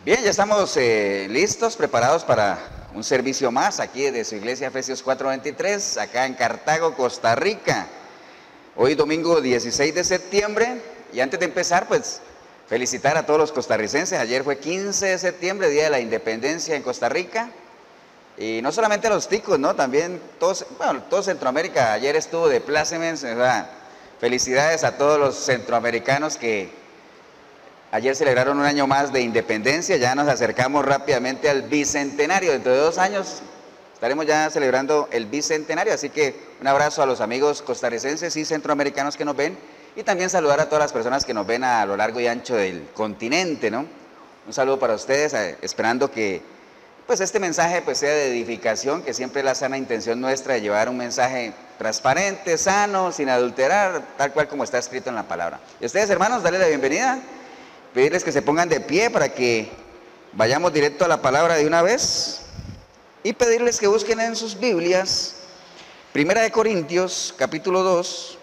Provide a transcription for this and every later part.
Bien, ya estamos listos, preparados para un servicio más aquí de su iglesia Efesios 4:23, acá en Cartago, Costa Rica. Hoy domingo 16 de septiembre y antes de empezar, pues felicitar a todos los costarricenses. Ayer fue 15 de septiembre, Día de la Independencia en Costa Rica. Y no solamente a los ticos, ¿no? También todos, bueno, todo Centroamérica. Ayer estuvo de plácemes, o sea, felicidades a todos los centroamericanos que ayer celebraron un año más de independencia. Ya nos acercamos rápidamente al bicentenario. Dentro de 2 años estaremos ya celebrando el bicentenario. Así que un abrazo a los amigos costarricenses y centroamericanos que nos ven. Y también saludar a todas las personas que nos ven a lo largo y ancho del continente, ¿no? Un saludo para ustedes, esperando que pues este mensaje pues sea de edificación, que siempre es la sana intención nuestra de llevar un mensaje transparente, sano, sin adulterar, tal cual como está escrito en la palabra. Y ustedes, hermanos, darles la bienvenida, pedirles que se pongan de pie para que vayamos directo a la palabra de una vez y pedirles que busquen en sus Biblias Primera de Corintios capítulo 2.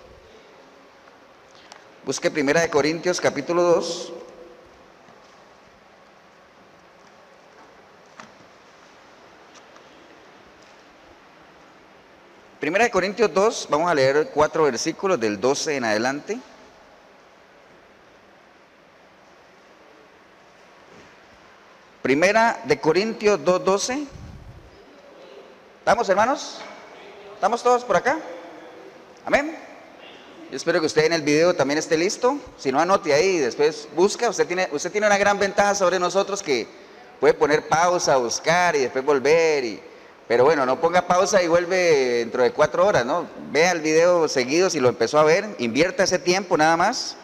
Busque Primera de Corintios capítulo 2. Primera de Corintios 2, vamos a leer 4 versículos del 12 en adelante. Primera de Corintios 2:12. ¿Estamos, hermanos? ¿Estamos todos por acá? Amén. Yo espero que usted en el video también esté listo. Si no, anote ahí y después busca. Usted tiene una gran ventaja sobre nosotros, que puede poner pausa, buscar y después volver. Pero bueno, no ponga pausa y vuelve dentro de 4 horas, ¿no? Vea el video seguido si lo empezó a ver. Invierta ese tiempo nada más.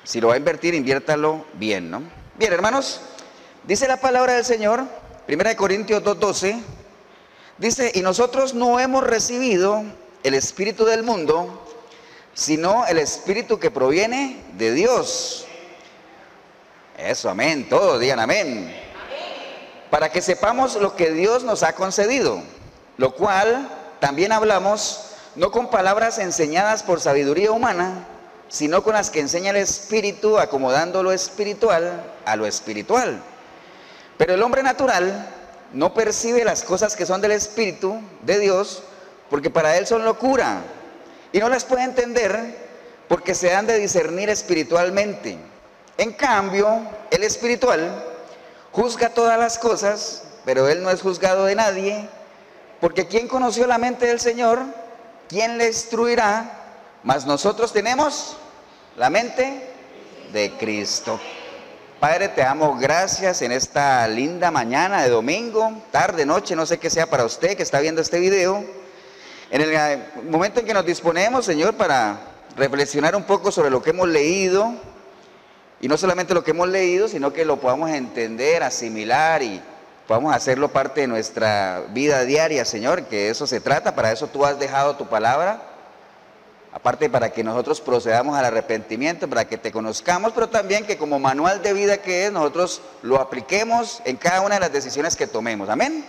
Si lo va a invertir, inviértalo bien, ¿no? Bien, hermanos. Dice la palabra del Señor, 1 Corintios 2:12, dice: y nosotros no hemos recibido el espíritu del mundo, sino el espíritu que proviene de Dios. Eso, amén, todos digan amén. Para que sepamos lo que Dios nos ha concedido, lo cual también hablamos, no con palabras enseñadas por sabiduría humana, sino con las que enseña el Espíritu, acomodando lo espiritual a lo espiritual. Pero el hombre natural no percibe las cosas que son del Espíritu de Dios, porque para él son locura, y no las puede entender, porque se han de discernir espiritualmente. En cambio, el espiritual juzga todas las cosas, pero él no es juzgado de nadie, porque ¿quién conoció la mente del Señor? ¿Quién le instruirá? Mas nosotros tenemos la mente de Cristo. Padre, te damos gracias en esta linda mañana de domingo, tarde, noche, no sé qué sea para usted que está viendo este video. En el momento en que nos disponemos, Señor, para reflexionar un poco sobre lo que hemos leído, y no solamente lo que hemos leído, sino que lo podamos entender, asimilar y podamos hacerlo parte de nuestra vida diaria, Señor, que de eso se trata. Para eso tú has dejado tu palabra, aparte para que nosotros procedamos al arrepentimiento, para que te conozcamos, pero también que como manual de vida que es, nosotros lo apliquemos en cada una de las decisiones que tomemos. Amén.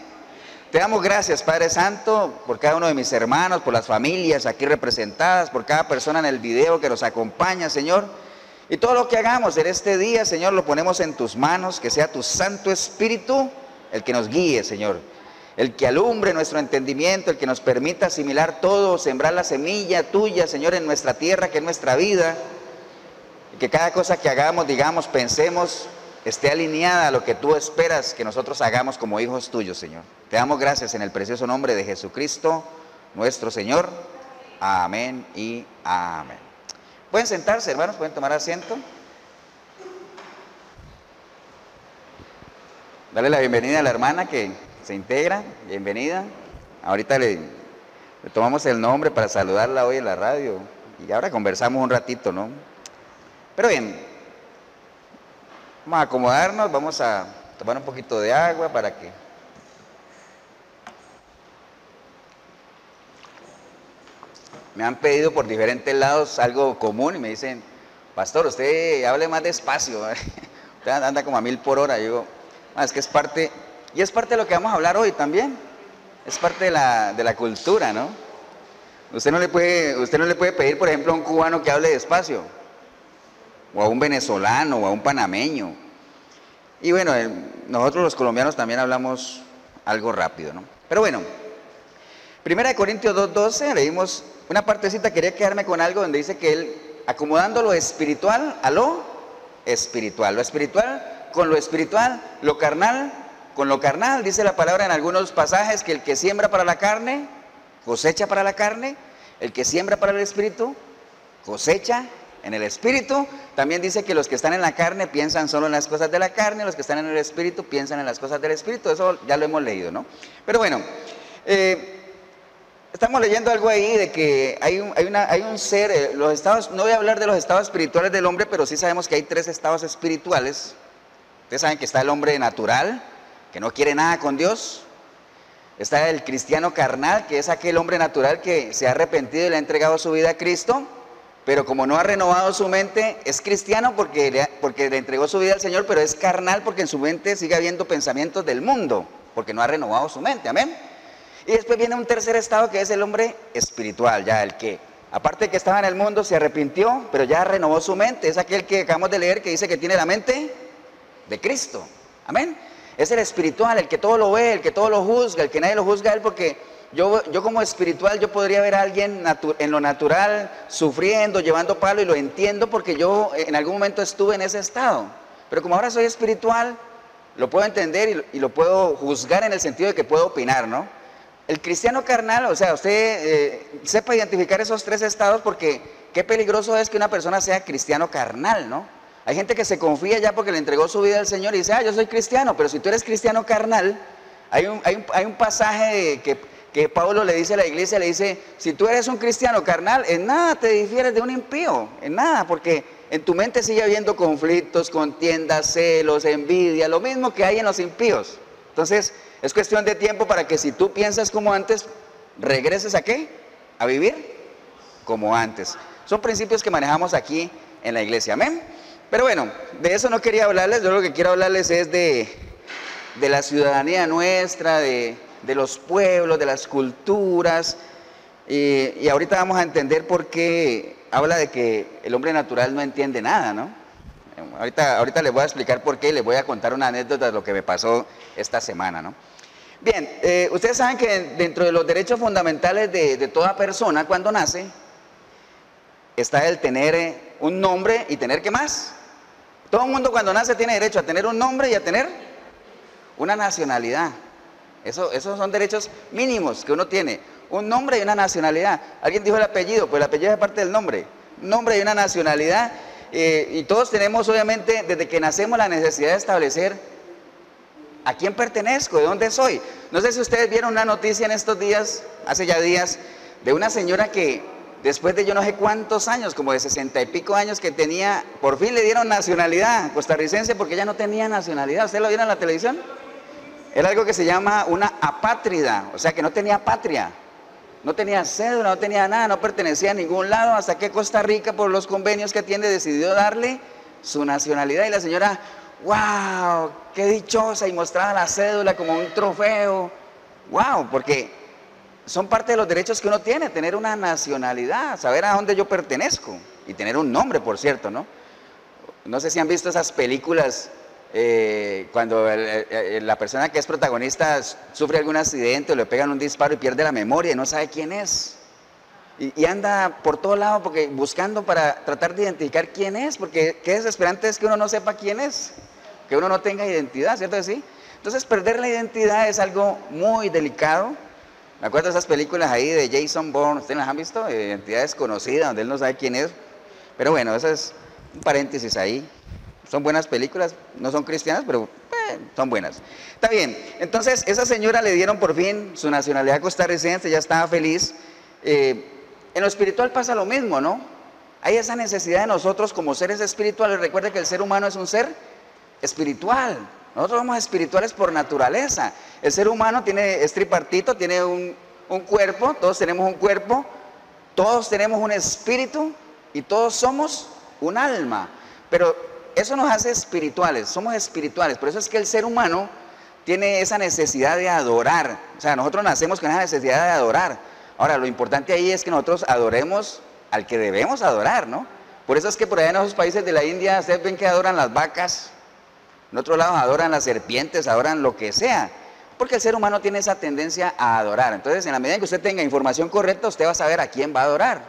Te damos gracias, Padre Santo, por cada uno de mis hermanos, por las familias aquí representadas, por cada persona en el video que nos acompaña, Señor. Y todo lo que hagamos en este día, Señor, lo ponemos en tus manos, que sea tu Santo Espíritu el que nos guíe, Señor. El que alumbre nuestro entendimiento, el que nos permita asimilar todo, sembrar la semilla tuya, Señor, en nuestra tierra, que es nuestra vida. Y que cada cosa que hagamos, digamos, pensemos, esté alineada a lo que tú esperas que nosotros hagamos como hijos tuyos, Señor. Te damos gracias en el precioso nombre de Jesucristo, nuestro Señor. Amén y amén. Pueden sentarse, hermanos, pueden tomar asiento. Dale la bienvenida a la hermana que se integra. Bienvenida. Ahorita le tomamos el nombre para saludarla hoy en la radio. Y ahora conversamos un ratito, ¿no? Pero bien, vamos a acomodarnos, vamos a tomar un poquito de agua para que... Me han pedido por diferentes lados algo común y me dicen: pastor, usted hable más despacio, usted anda como a 1000 por hora. Yo digo, es que es parte, y es parte de lo que vamos a hablar hoy también, es parte de la cultura, ¿no? Usted no le puede pedir, por ejemplo, a un cubano que hable despacio, o a un venezolano, o a un panameño. Y bueno, nosotros los colombianos también hablamos algo rápido, ¿no? Pero bueno, 1 Corintios 2:12, leímos una partecita, quería quedarme con algo donde dice que él, acomodando lo espiritual a lo espiritual con lo espiritual, lo carnal con lo carnal, dice la palabra en algunos pasajes que el que siembra para la carne, cosecha para la carne, el que siembra para el espíritu, cosecha en el espíritu. También dice que los que están en la carne piensan solo en las cosas de la carne, los que están en el espíritu piensan en las cosas del espíritu. Eso ya lo hemos leído, ¿no? Pero bueno, estamos leyendo algo ahí de que hay un ser, los estados, no voy a hablar de los estados espirituales del hombre, pero sí sabemos que hay 3 estados espirituales. Ustedes saben que está el hombre natural, que no quiere nada con Dios. Está el cristiano carnal, que es aquel hombre natural que se ha arrepentido y le ha entregado su vida a Cristo, pero como no ha renovado su mente, es cristiano porque le entregó su vida al Señor, pero es carnal porque en su mente sigue habiendo pensamientos del mundo, porque no ha renovado su mente, amén. Y después viene un tercer estado que es el hombre espiritual, ya el que, aparte de que estaba en el mundo, se arrepintió, pero ya renovó su mente. Es aquel que acabamos de leer que dice que tiene la mente de Cristo, amén. Es el espiritual, el que todo lo ve, el que todo lo juzga, el que nadie lo juzga a él, porque yo como espiritual yo podría ver a alguien en lo natural sufriendo, llevando palo, y lo entiendo porque yo en algún momento estuve en ese estado. Pero como ahora soy espiritual, lo puedo entender y lo puedo juzgar en el sentido de que puedo opinar, ¿no? El cristiano carnal, o sea, usted sepa identificar esos 3 estados, porque qué peligroso es que una persona sea cristiano carnal, ¿no? Hay gente que se confía ya porque le entregó su vida al Señor y dice, yo soy cristiano, pero si tú eres cristiano carnal, hay un pasaje que Pablo le dice a la iglesia, le dice, si tú eres un cristiano carnal, en nada te difieres de un impío, en nada, porque en tu mente sigue habiendo conflictos, contiendas, celos, envidia, lo mismo que hay en los impíos. Entonces, es cuestión de tiempo para que si tú piensas como antes, regreses ¿a qué? A vivir como antes. Son principios que manejamos aquí en la iglesia, amén. Pero bueno, de eso no quería hablarles. Yo lo que quiero hablarles es de la ciudadanía nuestra, de los pueblos, de las culturas, y ahorita vamos a entender por qué habla de que el hombre natural no entiende nada, ¿no? Ahorita les voy a explicar por qué y les voy a contar una anécdota de lo que me pasó esta semana, ¿no? Bien, ustedes saben que dentro de los derechos fundamentales de toda persona cuando nace, está el tener un nombre y tener ¿qué más? Todo el mundo cuando nace tiene derecho a tener un nombre y a tener una nacionalidad. Esos son derechos mínimos que uno tiene, un nombre y una nacionalidad. Alguien dijo el apellido, pues el apellido es parte del nombre, un nombre y una nacionalidad, y todos tenemos obviamente desde que nacemos la necesidad de establecer a quién pertenezco, de dónde soy. No sé si ustedes vieron una noticia en estos días, hace ya días, de una señora que después de yo no sé cuántos años, como de 60 y pico años que tenía, por fin le dieron nacionalidad costarricense porque ella no tenía nacionalidad. ¿Ustedes lo vieron en la televisión? Era algo que se llama una apátrida, o sea que no tenía patria, no tenía cédula, no tenía nada, no pertenecía a ningún lado, hasta que Costa Rica, por los convenios que tiene, decidió darle su nacionalidad. Y la señora, wow, qué dichosa, y mostraba la cédula como un trofeo. Wow, porque son parte de los derechos que uno tiene, tener una nacionalidad, saber a dónde yo pertenezco y tener un nombre, por cierto, ¿no? No sé si han visto esas películas cuando la persona que es protagonista sufre algún accidente o le pegan un disparo y pierde la memoria y no sabe quién es. Y anda por todo lado porque buscando para tratar de identificar quién es, porque qué desesperante es que uno no sepa quién es, que uno no tenga identidad, ¿cierto que sí? Entonces perder la identidad es algo muy delicado. Me acuerdo de esas películas ahí de Jason Bourne, ¿ustedes las han visto? Identidad desconocida, donde él no sabe quién es. Pero bueno, eso es un paréntesis ahí. Son buenas películas, no son cristianas, pero son buenas. Está bien, entonces esa señora le dieron por fin su nacionalidad costarricense, ya estaba feliz. En lo espiritual pasa lo mismo, ¿no? Hay esa necesidad de nosotros como seres espirituales. Recuerda que el ser humano es un ser espiritual. Nosotros somos espirituales por naturaleza. El ser humano es tripartito, tiene un cuerpo, todos tenemos un cuerpo, todos tenemos un espíritu y todos somos un alma. Pero eso nos hace espirituales, somos espirituales. Por eso es que el ser humano tiene esa necesidad de adorar. O sea, nosotros nacemos con esa necesidad de adorar. Ahora, lo importante ahí es que nosotros adoremos al que debemos adorar, ¿no? Por eso es que por allá en esos países de la India, ustedes ven que adoran las vacas, En otros lados adoran las serpientes, adoran lo que sea. Porque el ser humano tiene esa tendencia a adorar. Entonces, en la medida en que usted tenga información correcta, usted va a saber a quién va a adorar.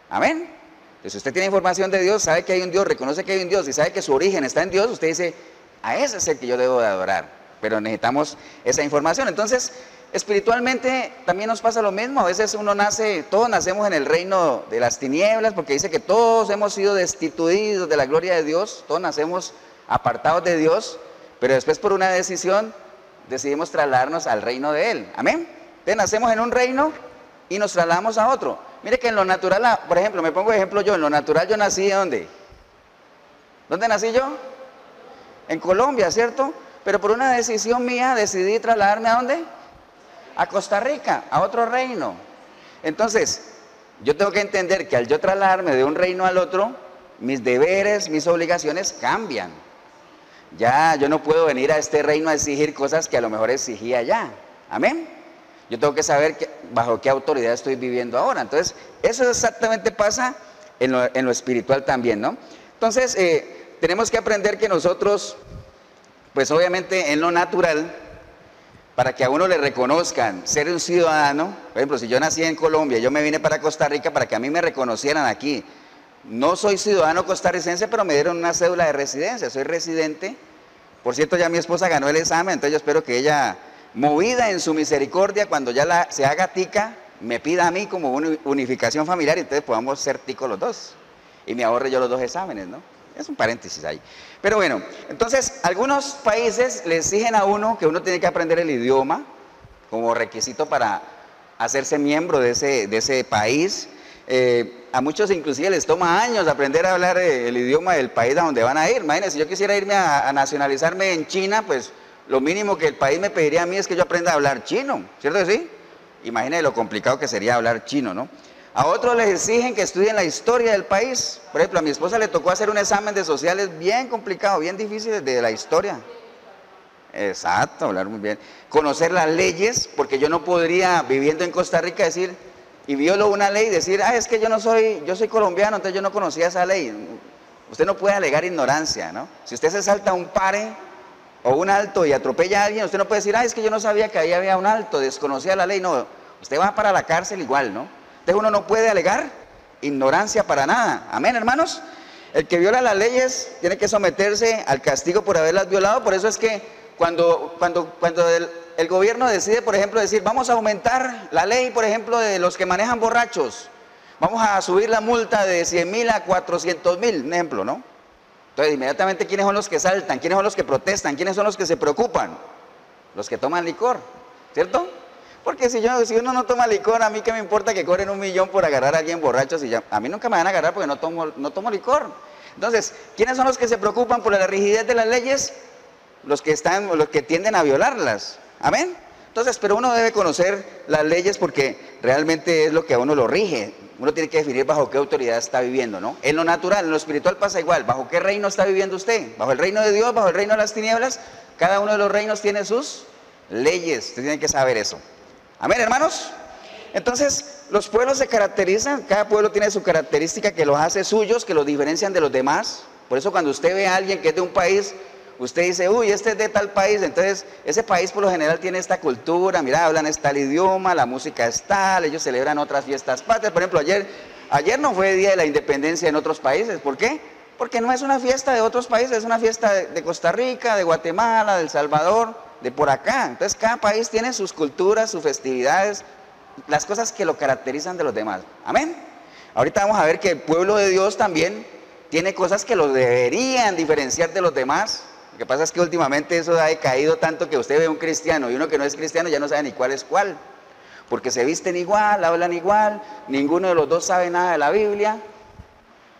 Amén. Entonces, si usted tiene información de Dios, sabe que hay un Dios, reconoce que hay un Dios y sabe que su origen está en Dios, usted dice, a ese es el que yo debo de adorar. Pero necesitamos esa información. Entonces, espiritualmente también nos pasa lo mismo. A veces uno nace, todos nacemos en el reino de las tinieblas, porque dice que todos hemos sido destituidos de la gloria de Dios, todos nacemos apartados de Dios, pero después por una decisión decidimos trasladarnos al reino de Él. Amén. Entonces nacemos en un reino y nos trasladamos a otro. Mire que en lo natural, por ejemplo, me pongo de ejemplo yo, en lo natural yo nací ¿dónde? ¿Dónde nací yo? En Colombia, ¿cierto? Pero por una decisión mía decidí trasladarme ¿a dónde? A Costa Rica, a otro reino. Entonces, yo tengo que entender que al yo trasladarme de un reino al otro, mis deberes, mis obligaciones cambian. Ya yo no puedo venir a este reino a exigir cosas que a lo mejor exigía allá. Amén. Yo tengo que saber bajo qué autoridad estoy viviendo ahora. Entonces, eso exactamente pasa en lo espiritual también, ¿no? Entonces, tenemos que aprender que nosotros, pues obviamente en lo natural, para que a uno le reconozcan ser un ciudadano, por ejemplo, si yo nací en Colombia, yo me vine para Costa Rica para que a mí me reconocieran aquí. No soy ciudadano costarricense, pero me dieron una cédula de residencia, soy residente. Por cierto, ya mi esposa ganó el examen, entonces yo espero que ella, movida en su misericordia, cuando ya se haga tica, me pida a mí como una unificación familiar y entonces podamos ser ticos los dos. Y me ahorre yo los dos exámenes, ¿no? Es un paréntesis ahí. Pero bueno, entonces algunos países le exigen a uno que uno tiene que aprender el idioma como requisito para hacerse miembro de ese país. A muchos inclusive les toma años aprender a hablar el idioma del país a donde van a ir. Imagínense, si yo quisiera irme a nacionalizarme en China, pues lo mínimo que el país me pediría a mí es que yo aprenda a hablar chino, ¿cierto que sí? Imagínense lo complicado que sería hablar chino, ¿no? A otros les exigen que estudien la historia del país. Por ejemplo, a mi esposa le tocó hacer un examen de sociales bien complicado, bien difícil de la historia. Exacto, hablar muy bien. Conocer las leyes, porque yo no podría, viviendo en Costa Rica, decir, y violo una ley, decir, es que yo soy colombiano, entonces yo no conocía esa ley. Usted no puede alegar ignorancia, ¿no? Si usted se salta un pare o un alto y atropella a alguien, usted no puede decir, es que yo no sabía que ahí había un alto, desconocía la ley. No, usted va para la cárcel igual, ¿no? Entonces uno no puede alegar ignorancia para nada. Amén, hermanos. El que viola las leyes tiene que someterse al castigo por haberlas violado. Por eso es que cuando el gobierno decide, por ejemplo, decir, vamos a aumentar la ley, por ejemplo, de los que manejan borrachos, vamos a subir la multa de 100,000 a 400,000, un ejemplo, ¿no? Entonces, inmediatamente, ¿quiénes son los que saltan? ¿Quiénes son los que protestan? ¿Quiénes son los que se preocupan? Los que toman licor, ¿cierto? Porque si uno no toma licor, a mí qué me importa que cobren 1,000,000 por agarrar a alguien borracho, a mí nunca me van a agarrar porque no tomo licor. Entonces, ¿quiénes son los que se preocupan por la rigidez de las leyes? Los que tienden a violarlas. Amén. Entonces, pero uno debe conocer las leyes porque realmente es lo que a uno lo rige. Uno tiene que definir bajo qué autoridad está viviendo, ¿no? En lo natural, en lo espiritual pasa igual. ¿Bajo qué reino está viviendo usted? ¿Bajo el reino de Dios? ¿Bajo el reino de las tinieblas? Cada uno de los reinos tiene sus leyes. Usted tiene que saber eso. Amén, hermanos. Entonces, los pueblos se caracterizan, cada pueblo tiene su característica que los hace suyos, que los diferencian de los demás. Por eso cuando usted ve a alguien que es de un país, usted dice, uy, este es de tal país, entonces ese país por lo general tiene esta cultura, mira, hablan tal idioma, la música es tal, ellos celebran otras fiestas patrias. Por ejemplo, ayer no fue Día de la Independencia en otros países. ¿Por qué? Porque no es una fiesta de otros países, es una fiesta de Costa Rica, de Guatemala, de El Salvador, de por acá. Entonces cada país tiene sus culturas, sus festividades, las cosas que lo caracterizan de los demás. Amén. Ahorita vamos a ver que el pueblo de Dios también tiene cosas que lo deberían diferenciar de los demás. Lo que pasa es que últimamente eso ha decaído tanto que usted ve un cristiano y uno que no es cristiano ya no sabe ni cuál es cuál. Porque se visten igual, hablan igual, ninguno de los dos sabe nada de la Biblia,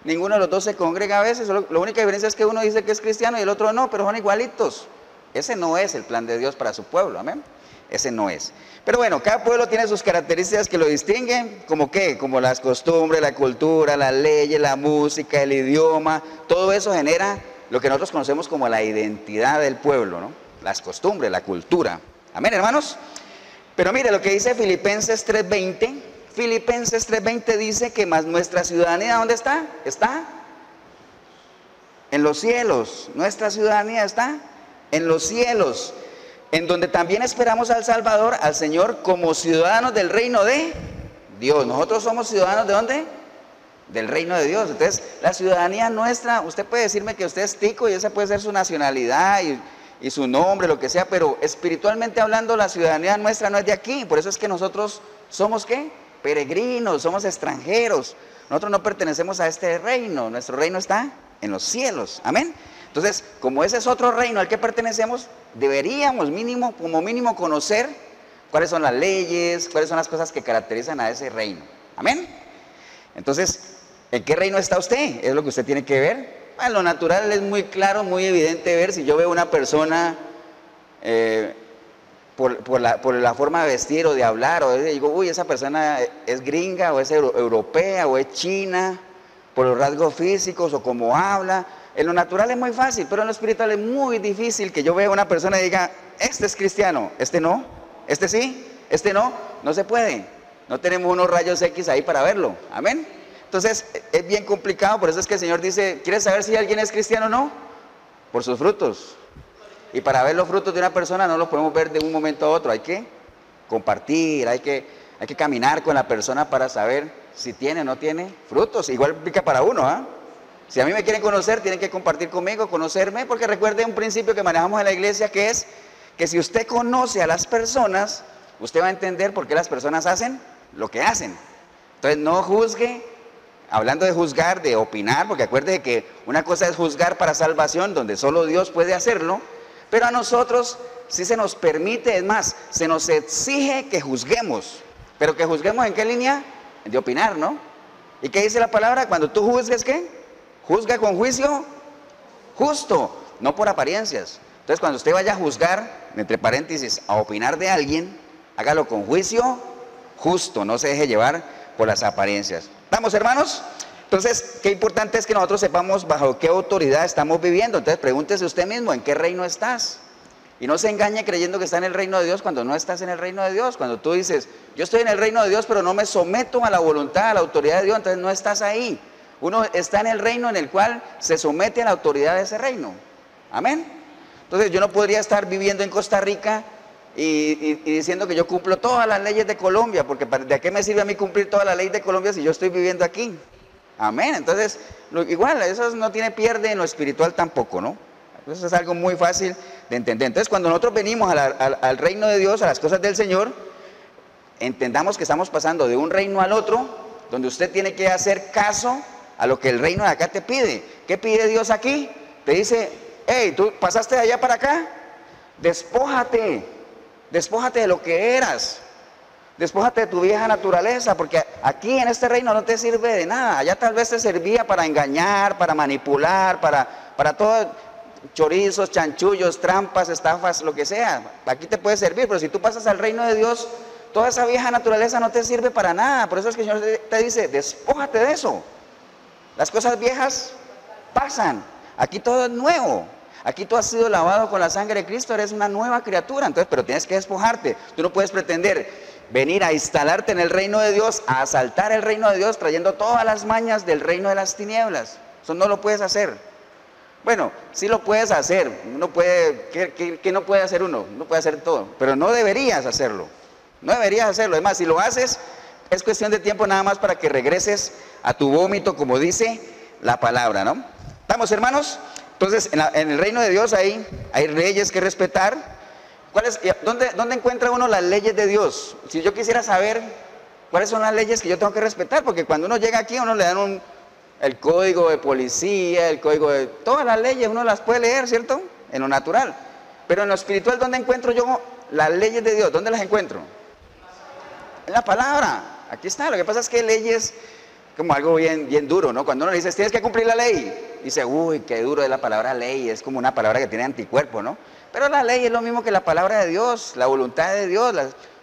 ninguno de los dos se congrega a veces. La única diferencia es que uno dice que es cristiano y el otro no, pero son igualitos. Ese no es el plan de Dios para su pueblo, amén. Ese no es. Pero bueno, cada pueblo tiene sus características que lo distinguen, ¿como qué? Como las costumbres, la cultura, las leyes, la música, el idioma. Todo eso genera lo que nosotros conocemos como la identidad del pueblo, ¿no? Las costumbres, la cultura. Amén, hermanos. Pero mire lo que dice Filipenses 3:20. Filipenses 3:20 dice que más nuestra ciudadanía, ¿dónde está? Está en los cielos. Nuestra ciudadanía está en los cielos, en donde también esperamos al Salvador, al Señor, como ciudadanos del reino de Dios. Nosotros somos ciudadanos ¿de dónde? Del reino de Dios. Entonces, la ciudadanía nuestra, usted puede decirme que usted es tico y esa puede ser su nacionalidad y su nombre, lo que sea, pero espiritualmente hablando, la ciudadanía nuestra no es de aquí. Por eso es que nosotros somos, ¿qué? Peregrinos, somos extranjeros. Nosotros no pertenecemos a este reino, nuestro reino está en los cielos. Amén. Entonces, como ese es otro reino al que pertenecemos, deberíamos como mínimo conocer cuáles son las leyes, cuáles son las cosas que caracterizan a ese reino. Amén. Entonces, ¿en qué reino está usted? Es lo que usted tiene que ver. En lo natural es muy claro, muy evidente ver si yo veo una persona por la forma de vestir o de hablar, o digo, uy, esa persona es gringa, o es europea, o es china, por los rasgos físicos o cómo habla. En lo natural es muy fácil, pero en lo espiritual es muy difícil que yo vea una persona y diga, este es cristiano, este no, este sí, este no. No se puede. No tenemos unos rayos X ahí para verlo. Amén. Entonces es bien complicado, por eso es que el Señor dice, ¿quieres saber si alguien es cristiano o no? Por sus frutos. Y para ver los frutos de una persona no los podemos ver de un momento a otro, hay que compartir, hay que caminar con la persona para saber si tiene o no tiene frutos. Igual aplica para uno, ¿ah? Si a mí me quieren conocer, tienen que compartir conmigo, conocerme, porque recuerde un principio que manejamos en la iglesia, que es que si usted conoce a las personas, usted va a entender por qué las personas hacen lo que hacen. Entonces no juzgue, hablando de juzgar, de opinar, porque acuerde que una cosa es juzgar para salvación, donde solo Dios puede hacerlo, pero a nosotros sí se nos permite, es más, se nos exige que juzguemos. ¿Pero que juzguemos en qué línea? De opinar, ¿no? ¿Y qué dice la palabra? Cuando tú juzgues, ¿qué? Juzga con juicio justo, no por apariencias. Entonces, cuando usted vaya a juzgar, entre paréntesis, a opinar de alguien, hágalo con juicio justo, no se deje llevar por las apariencias. ¿Estamos, hermanos? Entonces, qué importante es que nosotros sepamos bajo qué autoridad estamos viviendo. Entonces, pregúntese usted mismo, ¿en qué reino estás? Y no se engañe creyendo que está en el reino de Dios cuando no estás en el reino de Dios. Cuando tú dices, yo estoy en el reino de Dios, pero no me someto a la voluntad, a la autoridad de Dios, entonces no estás ahí. Uno está en el reino en el cual se somete a la autoridad de ese reino. Amén. Entonces, yo no podría estar viviendo en Costa Rica y diciendo que yo cumplo todas las leyes de Colombia, porque ¿de qué me sirve a mí cumplir todas las leyes de Colombia si yo estoy viviendo aquí? Amén. Entonces, igual, eso no tiene pierde en lo espiritual tampoco, ¿no? Eso es algo muy fácil de entender. Entonces, cuando nosotros venimos al reino de Dios, a las cosas del Señor, entendamos que estamos pasando de un reino al otro, donde usted tiene que hacer caso a lo que el reino de acá te pide. ¿Qué pide Dios aquí? Te dice, hey, tú pasaste de allá para acá, despójate de lo que eras. Despójate de tu vieja naturaleza, porque aquí en este reino no te sirve de nada. Allá tal vez te servía para engañar, para manipular, para todo, chorizos, chanchullos, trampas, estafas, lo que sea. Aquí te puede servir, pero si tú pasas al reino de Dios, toda esa vieja naturaleza no te sirve para nada. Por eso es que el Señor te dice, despójate de eso. Las cosas viejas pasan. Aquí todo es nuevo. Aquí tú has sido lavado con la sangre de Cristo, eres una nueva criatura. Entonces, pero tienes que despojarte. Tú no puedes pretender venir a instalarte en el reino de Dios, a asaltar el reino de Dios, trayendo todas las mañas del reino de las tinieblas. Eso no lo puedes hacer. Bueno, sí lo puedes hacer. Uno puede, ¿qué no puede hacer uno? Uno puede hacer todo, pero no deberías hacerlo. No deberías hacerlo. Además, si lo haces, es cuestión de tiempo nada más para que regreses a tu vómito, como dice la palabra, ¿no? ¿Estamos, hermanos? Entonces, en el reino de Dios hay leyes que respetar. ¿Dónde encuentra uno las leyes de Dios? Si yo quisiera saber cuáles son las leyes que yo tengo que respetar, porque cuando uno llega aquí, a uno le dan el código de policía, el código de... Todas las leyes uno las puede leer, ¿cierto? En lo natural. Pero en lo espiritual, ¿dónde encuentro yo las leyes de Dios? ¿Dónde las encuentro? En la palabra. Aquí está. Lo que pasa es que leyes como algo bien duro, ¿no? Cuando uno le dice, tienes que cumplir la ley, dice, uy, qué duro es la palabra ley, es como una palabra que tiene anticuerpo, ¿no? Pero la ley es lo mismo que la palabra de Dios, la voluntad de Dios,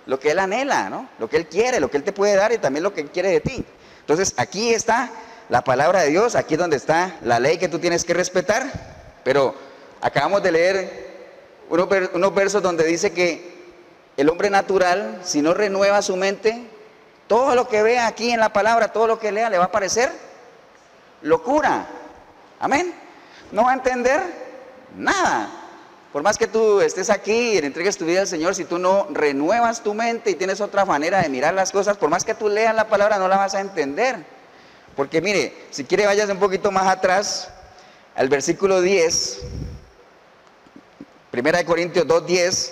lo que Él anhela, ¿no? Lo que Él quiere, lo que Él te puede dar y también lo que Él quiere de ti. Entonces, aquí está la palabra de Dios, aquí es donde está la ley que tú tienes que respetar. Pero acabamos de leer unos versos donde dice que el hombre natural, si no renueva su mente, todo lo que vea aquí en la palabra, todo lo que lea, le va a parecer locura. Amén. No va a entender nada. Por más que tú estés aquí y le entregues tu vida al Señor, si tú no renuevas tu mente y tienes otra manera de mirar las cosas, por más que tú leas la palabra, no la vas a entender. Porque mire, si quiere vayas un poquito más atrás, al versículo 10, 1 Corintios 2:10,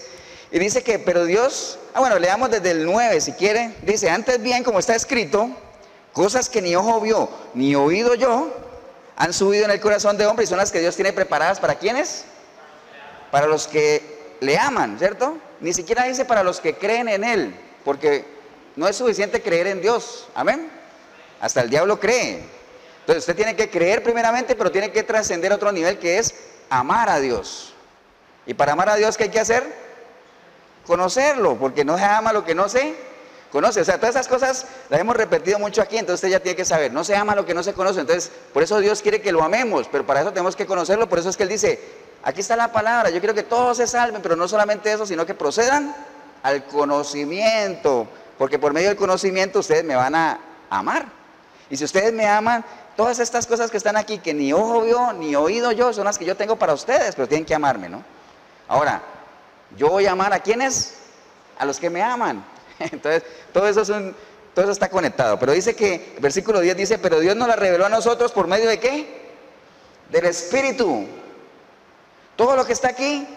y dice que, pero Dios, bueno, leamos desde el 9 si quiere, dice, antes bien, como está escrito, cosas que ni ojo vio, ni oído yo, han subido en el corazón de hombre y son las que Dios tiene preparadas para ¿quiénes? Para los que le aman, ¿cierto? Ni siquiera dice para los que creen en Él, porque no es suficiente creer en Dios, amén. Hasta el diablo cree. Entonces usted tiene que creer primeramente, pero tiene que trascender a otro nivel que es amar a Dios. Y para amar a Dios, ¿qué hay que hacer? Conocerlo, porque no se ama lo que no se conoce. O sea, todas esas cosas las hemos repetido mucho aquí, entonces usted ya tiene que saber, no se ama lo que no se conoce. Entonces, por eso Dios quiere que lo amemos, pero para eso tenemos que conocerlo. Por eso es que Él dice, aquí está la palabra, yo quiero que todos se salven, pero no solamente eso, sino que procedan al conocimiento, porque por medio del conocimiento ustedes me van a amar. Y si ustedes me aman, todas estas cosas que están aquí, que ni ojo vio, ni oído yo, son las que yo tengo para ustedes, pero tienen que amarme, ¿no? Ahora, yo voy a amar ¿a quiénes? A los que me aman. Entonces, todo eso está conectado. Pero dice que, el versículo 10 dice, pero Dios nos la reveló a nosotros por medio de ¿qué? Del Espíritu. Todo lo que está aquí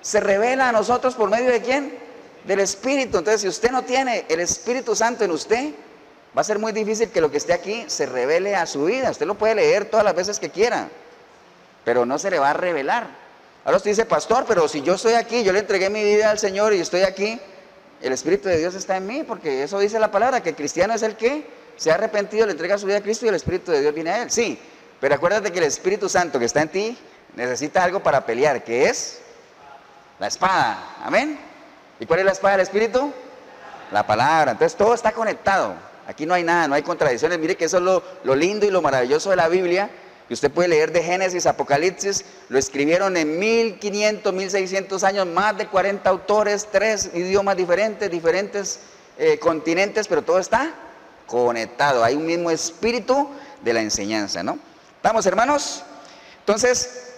se revela a nosotros por medio de ¿quién? Del Espíritu. Entonces, si usted no tiene el Espíritu Santo en usted, va a ser muy difícil que lo que esté aquí se revele a su vida. Usted lo puede leer todas las veces que quiera, pero no se le va a revelar. Ahora usted dice, pastor, pero si yo estoy aquí, yo le entregué mi vida al Señor y estoy aquí, el Espíritu de Dios está en mí, porque eso dice la palabra, que el cristiano es el que se ha arrepentido, le entrega su vida a Cristo y el Espíritu de Dios viene a él. Sí, pero acuérdate que el Espíritu Santo que está en ti necesita algo para pelear, que es la espada. Amén. ¿Y cuál es la espada del Espíritu? La palabra. Entonces todo está conectado. Aquí no hay nada, no hay contradicciones. Mire que eso es lo lindo y lo maravilloso de la Biblia, que usted puede leer de Génesis, Apocalipsis. Lo escribieron en 1500, 1600 años, más de 40 autores, 3 idiomas diferentes continentes, pero todo está conectado. Hay un mismo espíritu de la enseñanza, ¿no? ¿Estamos, hermanos? Entonces,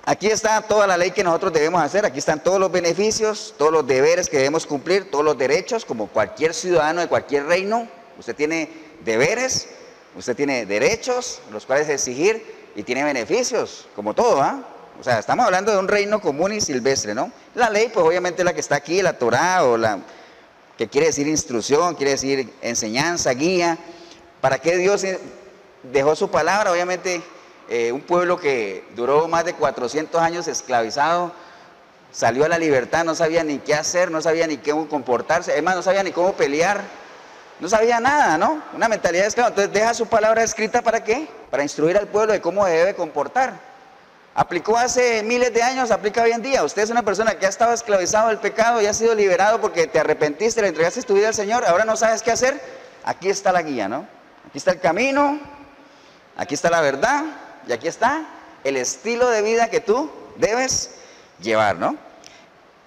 aquí está toda la ley que nosotros debemos hacer. Aquí están todos los beneficios, todos los deberes que debemos cumplir, todos los derechos, como cualquier ciudadano de cualquier reino. Usted tiene deberes, usted tiene derechos, los cuales exigir, y tiene beneficios, como todo, ¿ah? O sea, estamos hablando de un reino común y silvestre, ¿no? La ley, pues obviamente es la que está aquí, la Torá, o la que quiere decir instrucción, quiere decir enseñanza, guía. ¿Para qué Dios dejó su palabra? Obviamente, un pueblo que duró más de 400 años esclavizado, salió a la libertad, no sabía ni qué hacer, no sabía ni cómo comportarse, además no sabía ni cómo pelear. No sabía nada, ¿no? Una mentalidad de esclavo. Entonces deja su palabra escrita ¿para qué? Para instruir al pueblo de cómo debe comportar. Aplicó hace miles de años, aplica hoy en día. Usted es una persona que ha estado esclavizado del pecado y ha sido liberado porque te arrepentiste, le entregaste tu vida al Señor, ahora no sabes qué hacer. Aquí está la guía, ¿no? Aquí está el camino, aquí está la verdad y aquí está el estilo de vida que tú debes llevar, ¿no?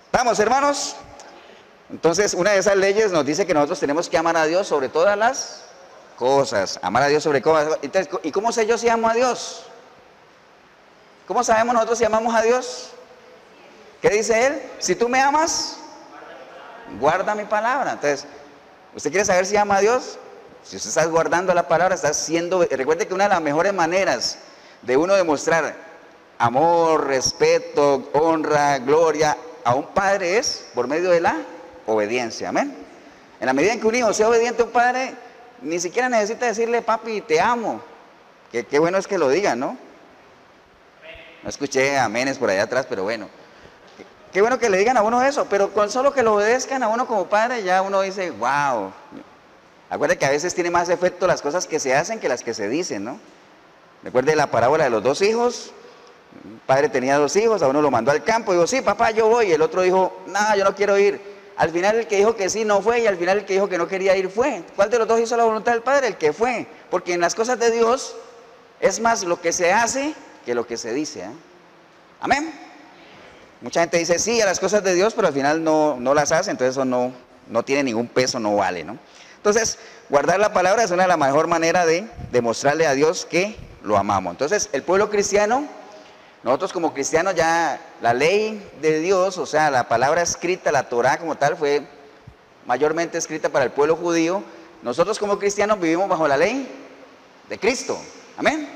¿Estamos, hermanos? Entonces, una de esas leyes nos dice que nosotros tenemos que amar a Dios sobre todas las cosas. Amar a Dios sobre cosas. Entonces, ¿y cómo sé yo si amo a Dios? ¿Cómo sabemos nosotros si amamos a Dios? ¿Qué dice Él? Si tú me amas, guarda mi palabra. Entonces, ¿usted quiere saber si ama a Dios? Si usted está guardando la palabra, está siendo... Recuerde que una de las mejores maneras de uno demostrar amor, respeto, honra, gloria a un padre es por medio de la obediencia, amén. En la medida en que un hijo sea obediente a un padre, ni siquiera necesita decirle, papi, te amo. Qué bueno es que lo digan, ¿no? No escuché aménes por allá atrás, pero bueno. Qué bueno que le digan a uno eso, pero con solo que lo obedezcan a uno como padre, ya uno dice, wow. Acuérdate que a veces tiene más efecto las cosas que se hacen que las que se dicen, ¿no? Recuerde la parábola de los 2 hijos. Un padre tenía 2 hijos, a uno lo mandó al campo, dijo, sí, papá, yo voy. Y el otro dijo, no, yo no quiero ir. Al final el que dijo que sí no fue y al final el que dijo que no quería ir fue. ¿Cuál de los dos hizo la voluntad del Padre? El que fue. Porque en las cosas de Dios es más lo que se hace que lo que se dice, ¿eh? Amén. Mucha gente dice sí a las cosas de Dios, pero al final no las hace, entonces eso no tiene ningún peso, no vale, ¿no? Entonces, guardar la palabra es una de las mejores maneras de demostrarle a Dios que lo amamos. Entonces, el pueblo cristiano Nosotros como cristianos ya la ley de Dios, o sea, la palabra escrita, la Torá como tal, fue mayormente escrita para el pueblo judío. Nosotros como cristianos vivimos bajo la ley de Cristo, amén,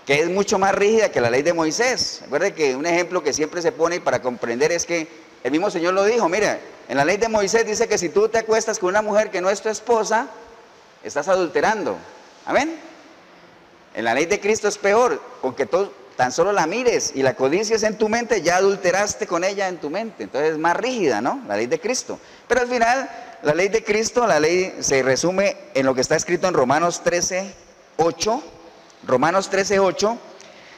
que es mucho más rígida que la ley de Moisés. Recuerde que un ejemplo que siempre se pone para comprender es que el mismo Señor lo dijo, mira, en la ley de Moisés dice que si tú te acuestas con una mujer que no es tu esposa, estás adulterando, amén. En la ley de Cristo es peor, porque tú tan solo la mires y la codicies en tu mente, ya adulteraste con ella en tu mente. Entonces es más rígida, ¿no? La ley de Cristo. Pero al final, la ley de Cristo, la ley se resume en lo que está escrito en Romanos 13:8. Romanos 13:8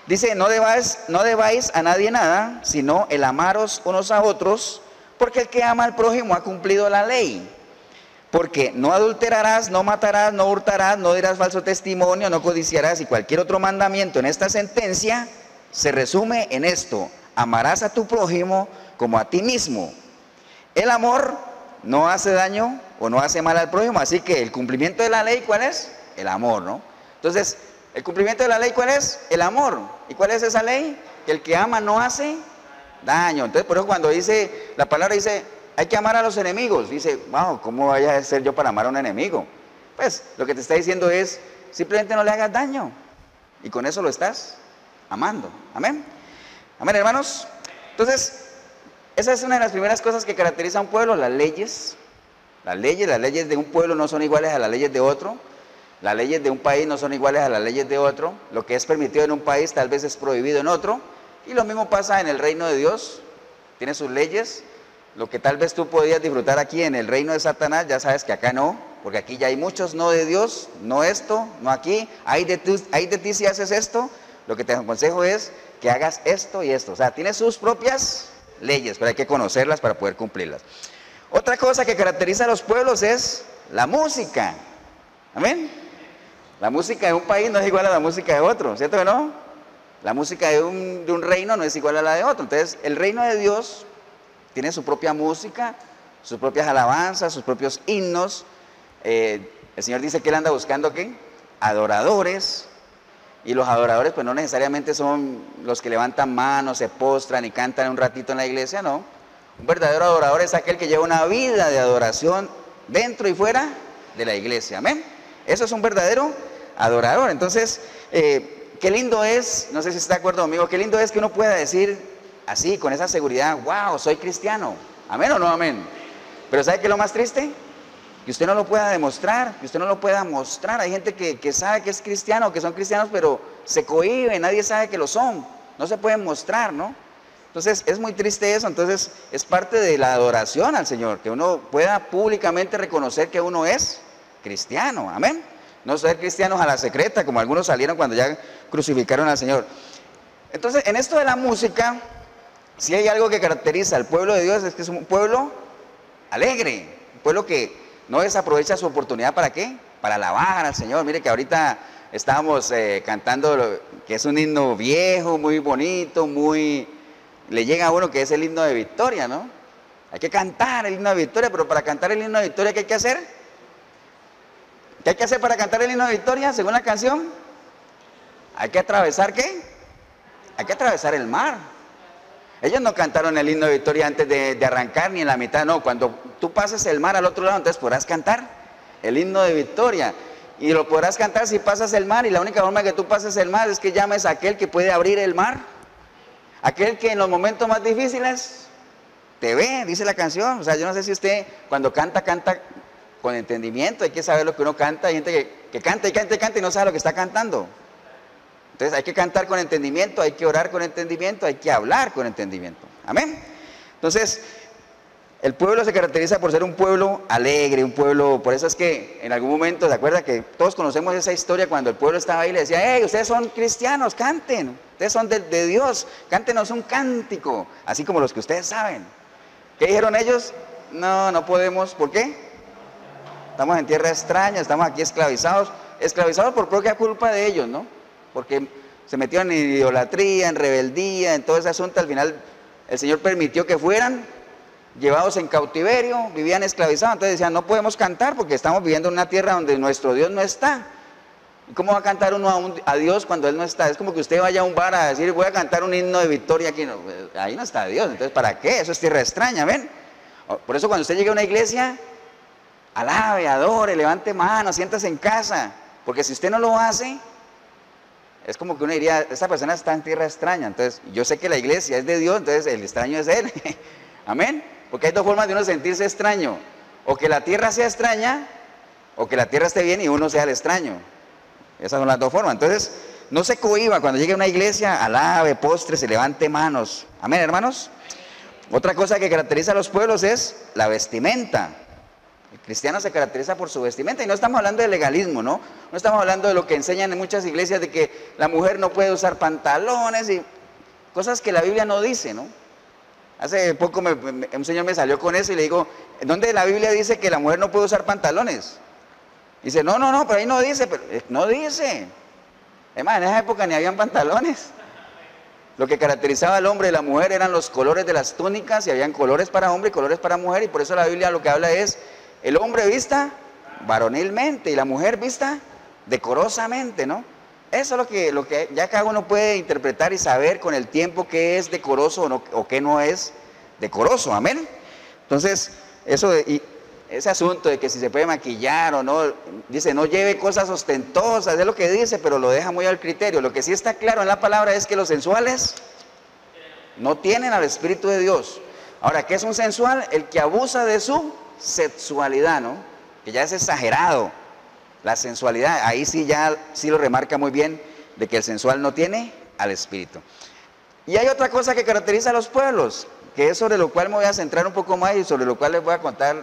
dice, no debáis a nadie nada, sino el amaros unos a otros, porque el que ama al prójimo ha cumplido la ley. Porque no adulterarás, no matarás, no hurtarás, no dirás falso testimonio, no codiciarás, y cualquier otro mandamiento en esta sentencia se resume en esto: amarás a tu prójimo como a ti mismo. El amor no hace daño o no hace mal al prójimo, así que el cumplimiento de la ley, ¿cuál es? El amor, ¿no? Entonces, el cumplimiento de la ley, ¿cuál es? El amor. ¿Y cuál es esa ley? Que el que ama no hace daño. Entonces, por eso cuando dice, la palabra dice, hay que amar a los enemigos, dice, wow, ¿cómo vaya a ser yo para amar a un enemigo? Pues, lo que te está diciendo es, simplemente no le hagas daño, y con eso lo estás amando. Amén. Amén, hermanos. Entonces, esa es una de las primeras cosas que caracteriza a un pueblo, las leyes. Las leyes de un pueblo no son iguales a las leyes de otro. Las leyes de un país no son iguales a las leyes de otro. Lo que es permitido en un país tal vez es prohibido en otro. Y lo mismo pasa en el reino de Dios. Tiene sus leyes. Lo que tal vez tú podías disfrutar aquí en el reino de Satanás, ya sabes que acá no. Porque aquí ya hay muchos no de Dios, no esto, no aquí. Hay de ti si haces esto. Lo que te aconsejo es que hagas esto y esto. O sea, tiene sus propias leyes, pero hay que conocerlas para poder cumplirlas. Otra cosa que caracteriza a los pueblos es la música. Amén. La música de un país no es igual a la música de otro, ¿cierto que no? La música de un reino no es igual a la de otro. Entonces, el reino de Dios tiene su propia música, sus propias alabanzas, sus propios himnos. El Señor dice que Él anda buscando, ¿qué? Adoradores. Y los adoradores pues no necesariamente son los que levantan manos, se postran y cantan un ratito en la iglesia, no. Un verdadero adorador es aquel que lleva una vida de adoración dentro y fuera de la iglesia, amén. Eso es un verdadero adorador. Entonces, qué lindo es, no sé si está de acuerdo conmigo, qué lindo es que uno pueda decir así, con esa seguridad, wow, soy cristiano, amén o no amén. Pero ¿sabe qué es lo más triste? Que usted no lo pueda demostrar, que usted no lo pueda mostrar. Hay gente que sabe que es cristiano, que son cristianos, pero se cohíbe, nadie sabe que lo son, no se pueden mostrar, ¿no? Entonces es muy triste eso. Entonces es parte de la adoración al Señor, que uno pueda públicamente reconocer que uno es cristiano, amén. No ser cristianos a la secreta, como algunos salieron cuando ya crucificaron al Señor. Entonces, en esto de la música, si hay algo que caracteriza al pueblo de Dios, es que es un pueblo alegre, un pueblo que no desaprovecha su oportunidad, ¿para qué? Para alabar al Señor. Mire que ahorita estábamos cantando, que es un himno viejo, muy bonito, le llega a uno que es el himno de victoria, ¿no? Hay que cantar el himno de victoria, pero para cantar el himno de victoria, ¿qué hay que hacer? ¿Qué hay que hacer para cantar el himno de victoria, según la canción? Hay que atravesar, ¿qué? Hay que atravesar el mar. Ellos no cantaron el himno de victoria antes de arrancar, ni en la mitad, no. Cuando tú pases el mar al otro lado, entonces podrás cantar el himno de victoria. Y lo podrás cantar si pasas el mar, y la única forma que tú pases el mar es que llames a aquel que puede abrir el mar. Aquel que en los momentos más difíciles te ve, dice la canción. O sea, yo no sé si usted cuando canta con entendimiento, hay que saber lo que uno canta. Hay gente que canta y canta y canta y no sabe lo que está cantando. Entonces hay que cantar con entendimiento, hay que orar con entendimiento, hay que hablar con entendimiento. Amén. Entonces, el pueblo se caracteriza por ser un pueblo alegre, un pueblo, por eso es que en algún momento, ¿se acuerda que todos conocemos esa historia cuando el pueblo estaba ahí y le decía, hey, ustedes son cristianos, canten, ustedes son de Dios, cántenos un cántico, así como los que ustedes saben. ¿Qué dijeron ellos? No, no podemos, ¿por qué? Estamos en tierra extraña, estamos aquí esclavizados por propia culpa de ellos, ¿no? Porque se metieron en idolatría, en rebeldía, en todo ese asunto. Al final el Señor permitió que fueran llevados en cautiverio, vivían esclavizados. Entonces decían, no podemos cantar porque estamos viviendo en una tierra donde nuestro Dios no está. ¿Y cómo va a cantar uno a Dios cuando Él no está? Es como que usted vaya a un bar a decir, voy a cantar un himno de victoria aquí. No, ahí no está Dios. Entonces, ¿para qué? Eso es tierra extraña, ¿ven? Por eso cuando usted llega a una iglesia, alabe, adore, levante manos, siéntase en casa. Porque si usted no lo hace, es como que uno diría, esta persona está en tierra extraña. Entonces, yo sé que la iglesia es de Dios, entonces el extraño es Él. Amén. Porque hay dos formas de uno sentirse extraño. O que la tierra sea extraña, o que la tierra esté bien y uno sea el extraño. Esas son las dos formas. Entonces, no se cohiba cuando llegue a una iglesia, alabe, postre, se levante manos. Amén, hermanos. Otra cosa que caracteriza a los pueblos es la vestimenta. El cristiano se caracteriza por su vestimenta, y no estamos hablando de legalismo, ¿no? No estamos hablando de lo que enseñan en muchas iglesias de que la mujer no puede usar pantalones y cosas que la Biblia no dice, ¿no? Hace poco un señor me salió con eso y le digo, ¿dónde la Biblia dice que la mujer no puede usar pantalones? Dice, no, pero ahí no dice, pero no dice. Además, en esa época ni habían pantalones. Lo que caracterizaba al hombre y la mujer eran los colores de las túnicas, y habían colores para hombre y colores para mujer, y por eso la Biblia lo que habla es, el hombre vista varonilmente y la mujer vista decorosamente, ¿no? Eso es lo que ya cada uno puede interpretar y saber con el tiempo qué es decoroso o, no, o qué no es decoroso, amén. Entonces, ese asunto de que si se puede maquillar o no, dice no lleve cosas ostentosas, es lo que dice, pero lo deja muy al criterio. Lo que sí está claro en la palabra es que los sensuales no tienen al Espíritu de Dios. Ahora, ¿qué es un sensual? El que abusa de su sexualidad, ¿no? Que ya es exagerado. La sensualidad, ahí sí ya sí lo remarca muy bien, de que el sensual no tiene al Espíritu. Y hay otra cosa que caracteriza a los pueblos, que es sobre lo cual me voy a centrar un poco más y sobre lo cual les voy a contar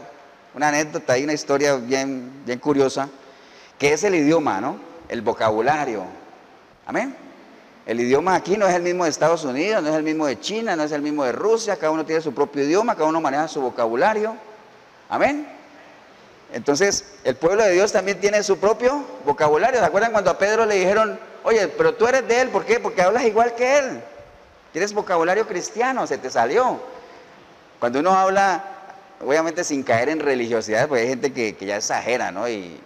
una anécdota y una historia bien curiosa, que es el idioma, ¿no? El vocabulario. Amén. El idioma aquí no es el mismo de Estados Unidos, no es el mismo de China, no es el mismo de Rusia, cada uno tiene su propio idioma, cada uno maneja su vocabulario. Amén. Entonces, el pueblo de Dios también tiene su propio vocabulario. ¿Se acuerdan cuando a Pedro le dijeron, oye, pero tú eres de él, ¿por qué? Porque hablas igual que él. Tienes vocabulario cristiano, se te salió. Cuando uno habla, obviamente sin caer en religiosidad, pues hay gente que ya exagera, ¿no? Y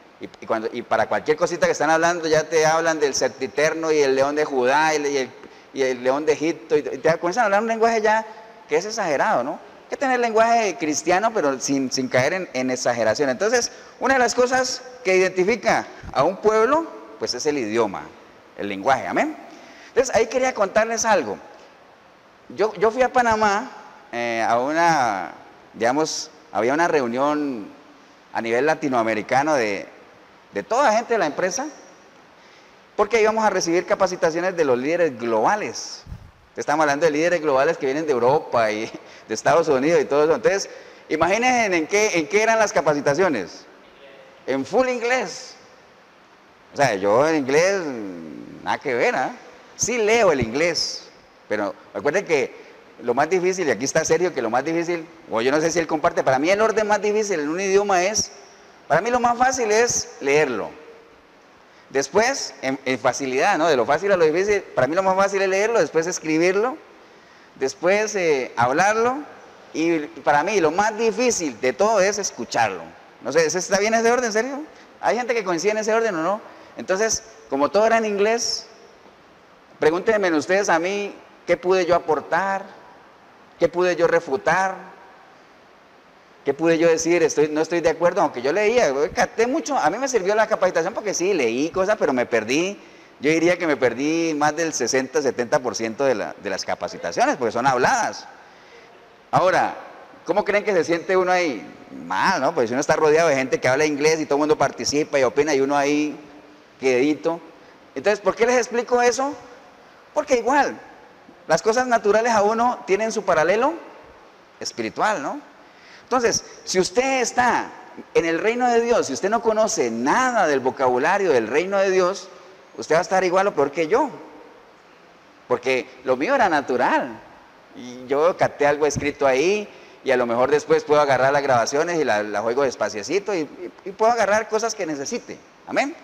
para cualquier cosita que están hablando, ya te hablan del sempiterno y el león de Judá y el león de Egipto, y te comienzan a hablar un lenguaje ya que es exagerado, ¿no? Hay que tener lenguaje cristiano, pero sin caer en exageración. Entonces, una de las cosas que identifica a un pueblo, pues es el idioma, el lenguaje, amén. Entonces, ahí quería contarles algo. Yo fui a Panamá había una reunión a nivel latinoamericano de toda la gente de la empresa, porque íbamos a recibir capacitaciones de los líderes globales. Estamos hablando de líderes globales que vienen de Europa y de Estados Unidos y todo eso. Entonces, imagínense en qué eran las capacitaciones. En full inglés. O sea, yo en inglés, nada que ver, ¿eh? Sí leo el inglés, pero recuerden que lo más difícil, y aquí está Sergio, que lo más difícil, o yo no sé si él comparte, para mí el orden más difícil en un idioma para mí lo más fácil es leerlo. Después, en facilidad, ¿no? De lo fácil a lo difícil, para mí lo más fácil es leerlo, después escribirlo, después hablarlo, y para mí lo más difícil de todo es escucharlo. No sé, ¿está bien ese orden, Sergio? ¿Hay gente que coincide en ese orden o no? Entonces, como todo era en inglés, pregúntenme ustedes a mí, ¿qué pude yo aportar? ¿Qué pude yo refutar? ¿Qué pude yo decir? No estoy de acuerdo, aunque yo leía, capté mucho. A mí me sirvió la capacitación porque sí, leí cosas, pero me perdí. Yo diría que me perdí más del 60-70% de las capacitaciones, porque son habladas. Ahora, ¿cómo creen que se siente uno ahí? Mal, ¿no? Pues uno está rodeado de gente que habla inglés y todo el mundo participa y opina y uno ahí quedito. Entonces, ¿por qué les explico eso? Porque igual, las cosas naturales a uno tienen su paralelo espiritual, ¿no? Entonces, si usted está en el reino de Dios, si usted no conoce nada del vocabulario del reino de Dios, usted va a estar igual o peor que yo. Porque lo mío era natural. Y yo capté algo escrito ahí, y a lo mejor después puedo agarrar las grabaciones y las oigo despaciecito y puedo agarrar cosas que necesite. Amén.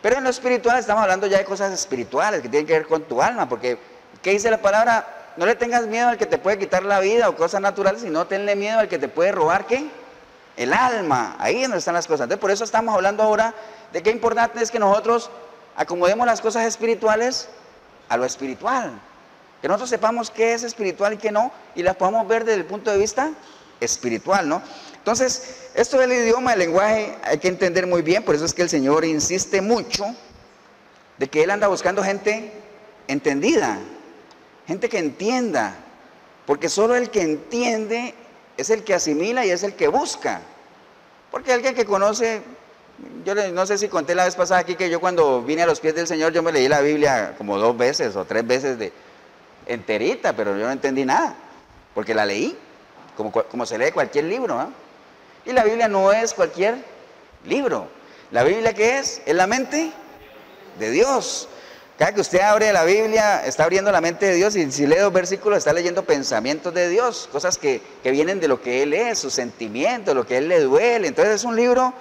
Pero en lo espiritual estamos hablando ya de cosas espirituales que tienen que ver con tu alma, porque ¿qué dice la palabra? No le tengas miedo al que te puede quitar la vida o cosas naturales, sino tenle miedo al que te puede robar, ¿qué? El alma. Ahí es donde están las cosas. Entonces, por eso estamos hablando ahora de qué importante es que nosotros acomodemos las cosas espirituales a lo espiritual. Que nosotros sepamos qué es espiritual y qué no, y las podamos ver desde el punto de vista espiritual, ¿no? Entonces, esto del idioma, el lenguaje, hay que entender muy bien, por eso es que el Señor insiste mucho de que Él anda buscando gente entendida, gente que entienda, porque solo el que entiende es el que asimila y es el que busca. Porque alguien que conoce, yo no sé si conté la vez pasada aquí que yo cuando vine a los pies del Señor, yo me leí la Biblia como 2 veces o 3 veces enterita, pero yo no entendí nada, porque la leí, como se lee cualquier libro, ¿no? Y la Biblia no es cualquier libro. La Biblia, ¿qué es? Es la mente de Dios. Cada que usted abre la Biblia, está abriendo la mente de Dios, y si lee 2 versículos, está leyendo pensamientos de Dios, cosas que vienen de lo que Él es, sus sentimientos, lo que a Él le duele. Entonces es un libro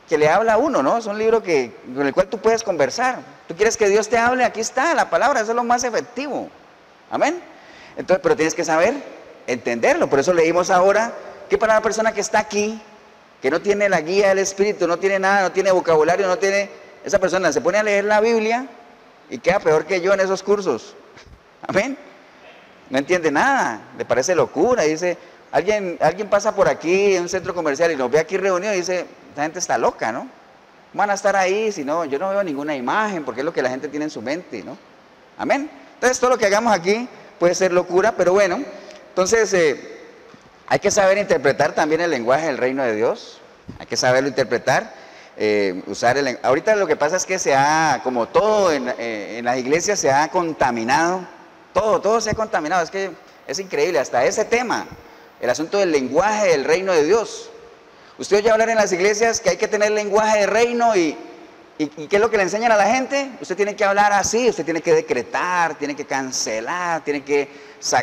que le habla a uno, ¿no? Es un libro con el cual tú puedes conversar. Tú quieres que Dios te hable, aquí está la palabra, eso es lo más efectivo. Amén. Entonces, pero tienes que saber entenderlo. Por eso leímos ahora que para la persona que está aquí, que no tiene la guía del Espíritu, no tiene nada, no tiene vocabulario, no tiene... Esa persona se pone a leer la Biblia y queda peor que yo en esos cursos. Amén. No entiende nada, le parece locura. Dice, alguien pasa por aquí en un centro comercial y nos ve aquí reunidos y dice, esta gente está loca, ¿no? Van a estar ahí, si no, yo no veo ninguna imagen, porque es lo que la gente tiene en su mente, ¿no? Amén. Entonces todo lo que hagamos aquí puede ser locura, pero bueno, entonces hay que saber interpretar también el lenguaje del reino de Dios. Hay que saberlo interpretar, ahorita lo que pasa es que como todo en las iglesias se ha contaminado, todo se ha contaminado, es que es increíble, hasta ese tema, el asunto del lenguaje del reino de Dios. Usted oye hablar en las iglesias que hay que tener lenguaje de reino y ¿qué es lo que le enseñan a la gente? Usted tiene que hablar así, usted tiene que decretar, tiene que cancelar, tiene que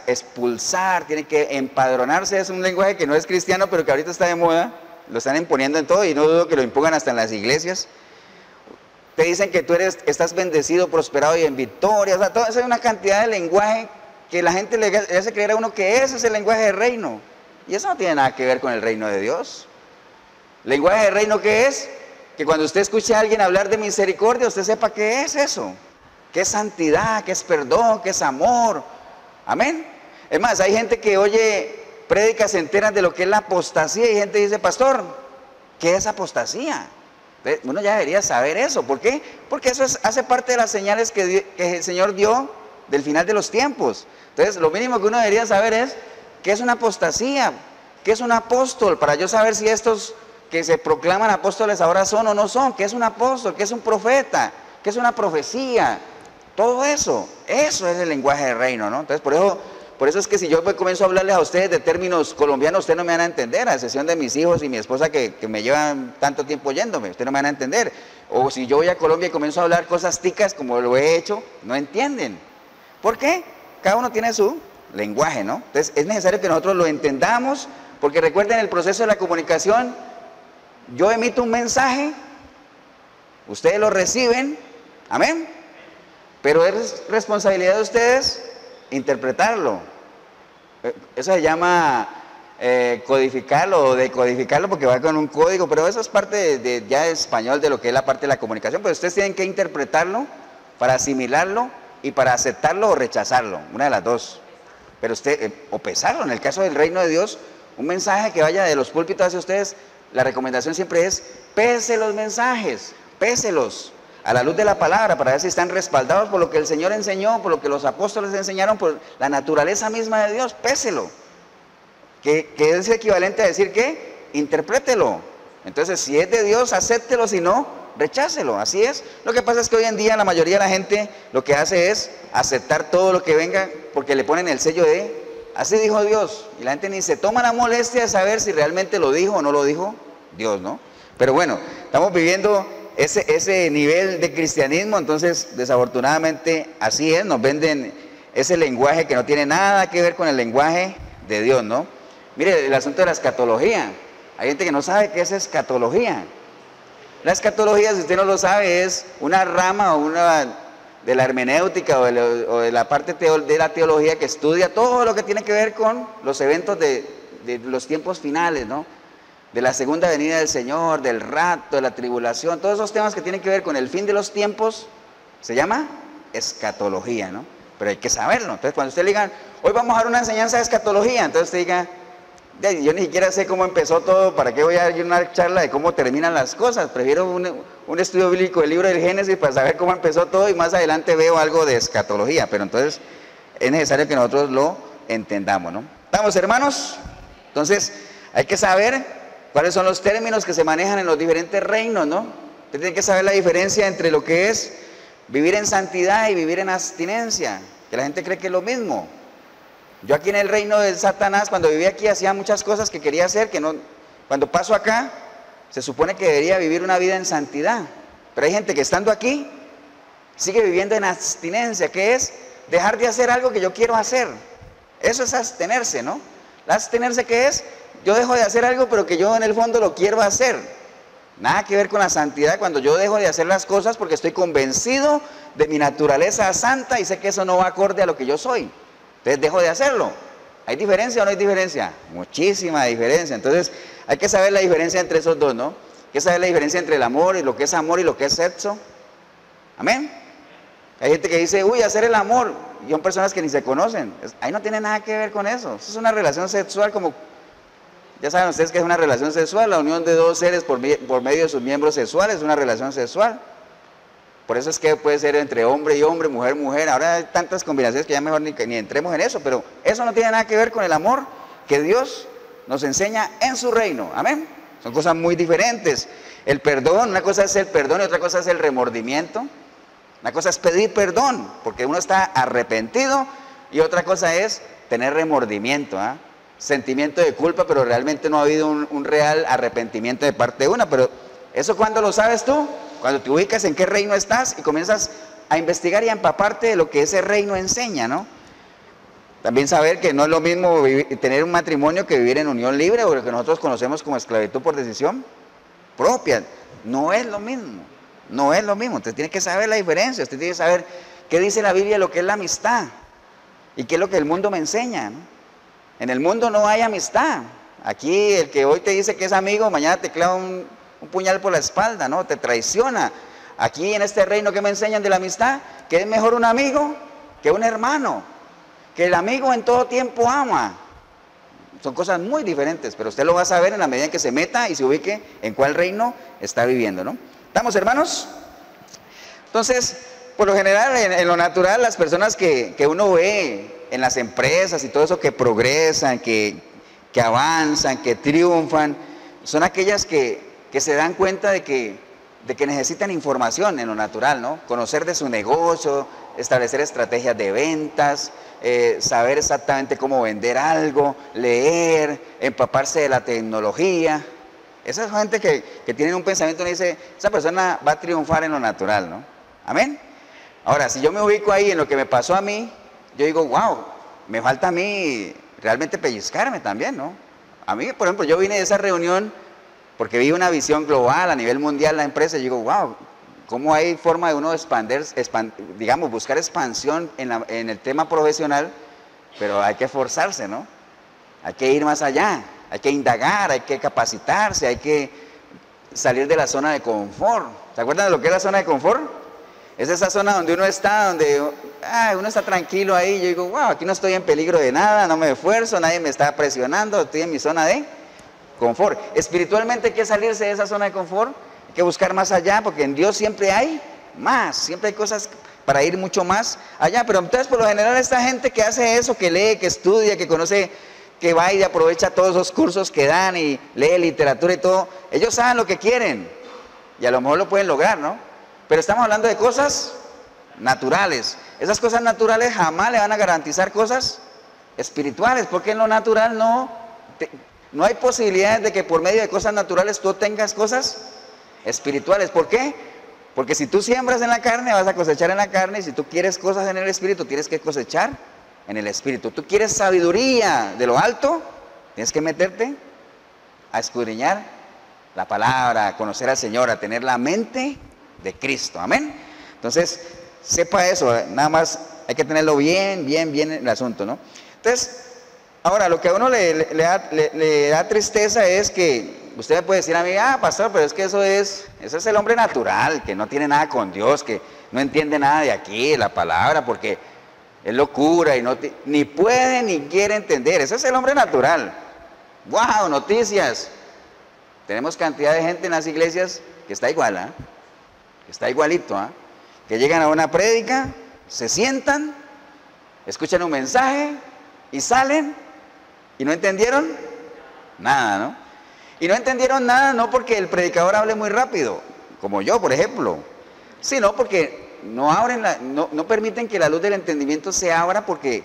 expulsar, tiene que empadronarse. Es un lenguaje que no es cristiano, pero que ahorita está de moda, lo están imponiendo en todo y no dudo que lo impongan hasta en las iglesias. Te dicen que tú estás bendecido, prosperado y en victoria, o sea, toda esa es una cantidad de lenguaje que la gente le hace creer a uno que ese es el lenguaje del reino. Y eso no tiene nada que ver con el reino de Dios. ¿Lenguaje de reino qué es? Que cuando usted escuche a alguien hablar de misericordia, usted sepa qué es eso, qué es santidad, qué es perdón, qué es amor. Amén. Es más, hay gente que oye prédicas enteras de lo que es la apostasía y gente dice, pastor, ¿qué es apostasía? Uno ya debería saber eso. ¿Por qué? Porque eso hace parte de las señales que el Señor dio del final de los tiempos. Entonces, lo mínimo que uno debería saber es qué es una apostasía, qué es un apóstol, para yo saber si estos que se proclaman apóstoles ahora son o no son, qué es un apóstol, qué es un profeta, qué es una profecía, todo eso es el lenguaje del reino, ¿no? Entonces por eso es que si yo comienzo a hablarles a ustedes de términos colombianos, ustedes no me van a entender, a excepción de mis hijos y mi esposa que me llevan tanto tiempo oyéndome, ustedes no me van a entender. O si yo voy a Colombia y comienzo a hablar cosas ticas como lo he hecho, no entienden. ¿Por qué? Cada uno tiene su lenguaje, ¿no? Entonces es necesario que nosotros lo entendamos, porque recuerden el proceso de la comunicación. Yo emito un mensaje, ustedes lo reciben, amén, pero es responsabilidad de ustedes interpretarlo. Eso se llama codificarlo o decodificarlo, porque va con un código, pero eso es parte ya de español de lo que es la parte de la comunicación, pero ustedes tienen que interpretarlo para asimilarlo y para aceptarlo o rechazarlo, una de las dos. Pero o pesarlo, en el caso del reino de Dios, un mensaje que vaya de los púlpitos hacia ustedes, la recomendación siempre es, pese los mensajes, péselos a la luz de la palabra para ver si están respaldados por lo que el Señor enseñó, por lo que los apóstoles enseñaron, por la naturaleza misma de Dios, péselo. Que es equivalente a decir que interprételo. Entonces, si es de Dios, acéptelo, si no, rechácelo. Así es. Lo que pasa es que hoy en día la mayoría de la gente lo que hace es aceptar todo lo que venga porque le ponen el sello de así dijo Dios, y la gente ni se toma la molestia de saber si realmente lo dijo o no lo dijo Dios, ¿no? Pero bueno, estamos viviendo ese nivel de cristianismo, entonces desafortunadamente así es, nos venden ese lenguaje que no tiene nada que ver con el lenguaje de Dios, ¿no? Mire, el asunto de la escatología, hay gente que no sabe qué es escatología. La escatología, si usted no lo sabe, es una rama o de la hermenéutica o de la parte de la teología que estudia todo lo que tiene que ver con los eventos de los tiempos finales, ¿no? de la segunda venida del Señor, del rapto, de la tribulación, todos esos temas que tienen que ver con el fin de los tiempos, se llama escatología, ¿no? Pero hay que saberlo. Entonces, cuando usted le digan, hoy vamos a dar una enseñanza de escatología, entonces usted diga, yo ni siquiera sé cómo empezó todo, ¿para qué voy a dar una charla de cómo terminan las cosas? Prefiero un estudio bíblico del libro del Génesis para saber cómo empezó todo y más adelante veo algo de escatología, pero entonces es necesario que nosotros lo entendamos, ¿no? ¿Estamos, hermanos? Entonces, hay que saber cuáles son los términos que se manejan en los diferentes reinos, ¿no? Usted tiene que saber la diferencia entre lo que es vivir en santidad y vivir en abstinencia, que la gente cree que es lo mismo. Yo aquí en el reino de Satanás, cuando vivía aquí, hacía muchas cosas que quería hacer, que no, cuando paso acá, se supone que debería vivir una vida en santidad. Pero hay gente que estando aquí, sigue viviendo en abstinencia, que es dejar de hacer algo que yo quiero hacer. Eso es abstenerse, ¿no? La abstenerse, ¿qué es? Yo dejo de hacer algo, pero que yo en el fondo lo quiero hacer. Nada que ver con la santidad, cuando yo dejo de hacer las cosas porque estoy convencido de mi naturaleza santa y sé que eso no va acorde a lo que yo soy. Entonces dejo de hacerlo. ¿Hay diferencia o no hay diferencia? Muchísima diferencia. Entonces hay que saber la diferencia entre esos dos, ¿no? Hay que saber la diferencia entre el amor y lo que es amor y lo que es sexo. Amén. Hay gente que dice, uy, hacer el amor. Y son personas que ni se conocen. Ahí no tiene nada que ver con eso. Eso es una relación sexual como... Ya saben ustedes que es una relación sexual, la unión de dos seres por medio de sus miembros sexuales es una relación sexual. Por eso es que puede ser entre hombre y hombre, mujer, mujer. Ahora hay tantas combinaciones que ya mejor ni entremos en eso, pero eso no tiene nada que ver con el amor que Dios nos enseña en su reino. Amén. Son cosas muy diferentes. El perdón, una cosa es el perdón y otra cosa es el remordimiento. Una cosa es pedir perdón, porque uno está arrepentido, y otra cosa es tener remordimiento, ¿ah? Sentimiento de culpa, pero realmente no ha habido un real arrepentimiento de parte de una. Pero eso, ¿cuándo lo sabes tú? Cuando te ubicas en qué reino estás y comienzas a investigar y a empaparte de lo que ese reino enseña, ¿no? También saber que no es lo mismo tener un matrimonio que vivir en unión libre, o lo que nosotros conocemos como esclavitud por decisión propia. No es lo mismo, no es lo mismo. Usted tiene que saber la diferencia, usted tiene que saber qué dice la Biblia de lo que es la amistad y qué es lo que el mundo me enseña, ¿no? En el mundo no hay amistad. Aquí el que hoy te dice que es amigo, mañana te clava un puñal por la espalda, ¿no? Te traiciona. Aquí en este reino, ¿qué me enseñan de la amistad? Que es mejor un amigo que un hermano. Que el amigo en todo tiempo ama. Son cosas muy diferentes, pero usted lo va a saber en la medida en que se meta y se ubique en cuál reino está viviendo, ¿no? ¿Estamos, hermanos? Entonces, por lo general, en lo natural, las personas que uno ve en las empresas y todo eso, que progresan, que avanzan, que triunfan, son aquellas que se dan cuenta de que necesitan información en lo natural, ¿no? Conocer de su negocio, establecer estrategias de ventas, saber exactamente cómo vender algo, leer, empaparse de la tecnología. Esa es gente que tiene un pensamiento y dice, esa persona va a triunfar en lo natural, ¿no? Amén. Ahora, si yo me ubico ahí en lo que me pasó a mí, yo digo, wow, me falta a mí realmente pellizcarme también, ¿no? A mí, por ejemplo, yo vine de esa reunión porque vi una visión global a nivel mundial la empresa y digo, wow, ¿cómo hay forma de uno expandir, digamos, buscar expansión en el tema profesional? Pero hay que esforzarse, ¿no? Hay que ir más allá, hay que indagar, hay que capacitarse, hay que salir de la zona de confort. ¿Se acuerdan de lo que es la zona de confort? Es esa zona donde uno está, donde uno está tranquilo ahí. Yo digo, wow, aquí no estoy en peligro de nada, no me esfuerzo, nadie me está presionando, estoy en mi zona de confort. Espiritualmente hay que salirse de esa zona de confort, hay que buscar más allá, porque en Dios siempre hay más, siempre hay cosas para ir mucho más allá. Pero entonces, por lo general, esta gente que hace eso, que lee, que estudia, que conoce, que va y aprovecha todos esos cursos que dan y lee literatura y todo, ellos saben lo que quieren y a lo mejor lo pueden lograr, ¿no? Pero estamos hablando de cosas naturales. Esas cosas naturales jamás le van a garantizar cosas espirituales, porque en lo natural no hay posibilidades de que por medio de cosas naturales tú tengas cosas espirituales. ¿Por qué? Porque si tú siembras en la carne, vas a cosechar en la carne, y si tú quieres cosas en el espíritu, tienes que cosechar en el espíritu. Tú quieres sabiduría de lo alto, tienes que meterte a escudriñar la palabra, a conocer al Señor, a tener la mente de Cristo. Amén. Entonces, sepa eso, nada más hay que tenerlo bien el asunto, ¿no? Entonces, ahora lo que a uno le da tristeza es que usted me puede decir a mí, pastor, pero es que ese es el hombre natural, que no tiene nada con Dios, que no entiende nada de aquí, de la palabra, porque es locura y ni puede ni quiere entender. Ese es el hombre natural. ¡Wow! Noticias. Tenemos cantidad de gente en las iglesias que está igual, que está igualito, que llegan a una prédica, se sientan, escuchan un mensaje y salen y no entendieron nada, ¿no? Y no entendieron nada no porque el predicador hable muy rápido, como yo, por ejemplo, sino porque no permiten que la luz del entendimiento se abra, porque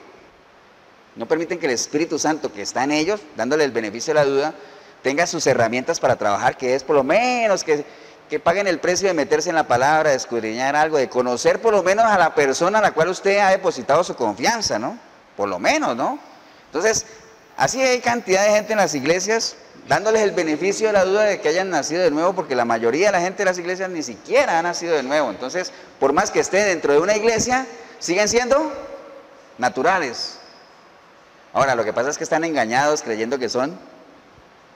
no permiten que el Espíritu Santo que está en ellos, dándole el beneficio de la duda, tenga sus herramientas para trabajar, que es por lo menos que paguen el precio de meterse en la palabra, de escudriñar algo, de conocer por lo menos a la persona a la cual usted ha depositado su confianza, ¿no? Por lo menos, ¿no? Entonces, así hay cantidad de gente en las iglesias dándoles el beneficio de la duda de que hayan nacido de nuevo, porque la mayoría de la gente de las iglesias ni siquiera ha nacido de nuevo. Entonces, por más que esté dentro de una iglesia, siguen siendo naturales. Ahora, lo que pasa es que están engañados creyendo que son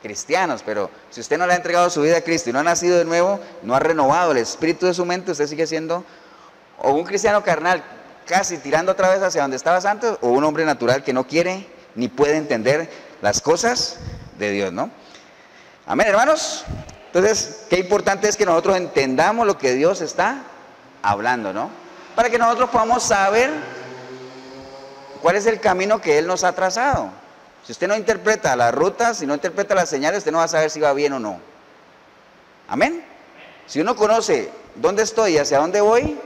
cristianos, pero si usted no le ha entregado su vida a Cristo y no ha nacido de nuevo, no ha renovado el espíritu de su mente, usted sigue siendo o un cristiano carnal, casi tirando otra vez hacia donde estabas antes, o un hombre natural que no quiere ni puede entender las cosas de Dios, ¿no? Amén, hermanos. Entonces, qué importante es que nosotros entendamos lo que Dios está hablando, ¿no? Para que nosotros podamos saber cuál es el camino que Él nos ha trazado. Si usted no interpreta las rutas, si no interpreta las señales, usted no va a saber si va bien o no. Amén. Si uno conoce dónde estoy y hacia dónde voy,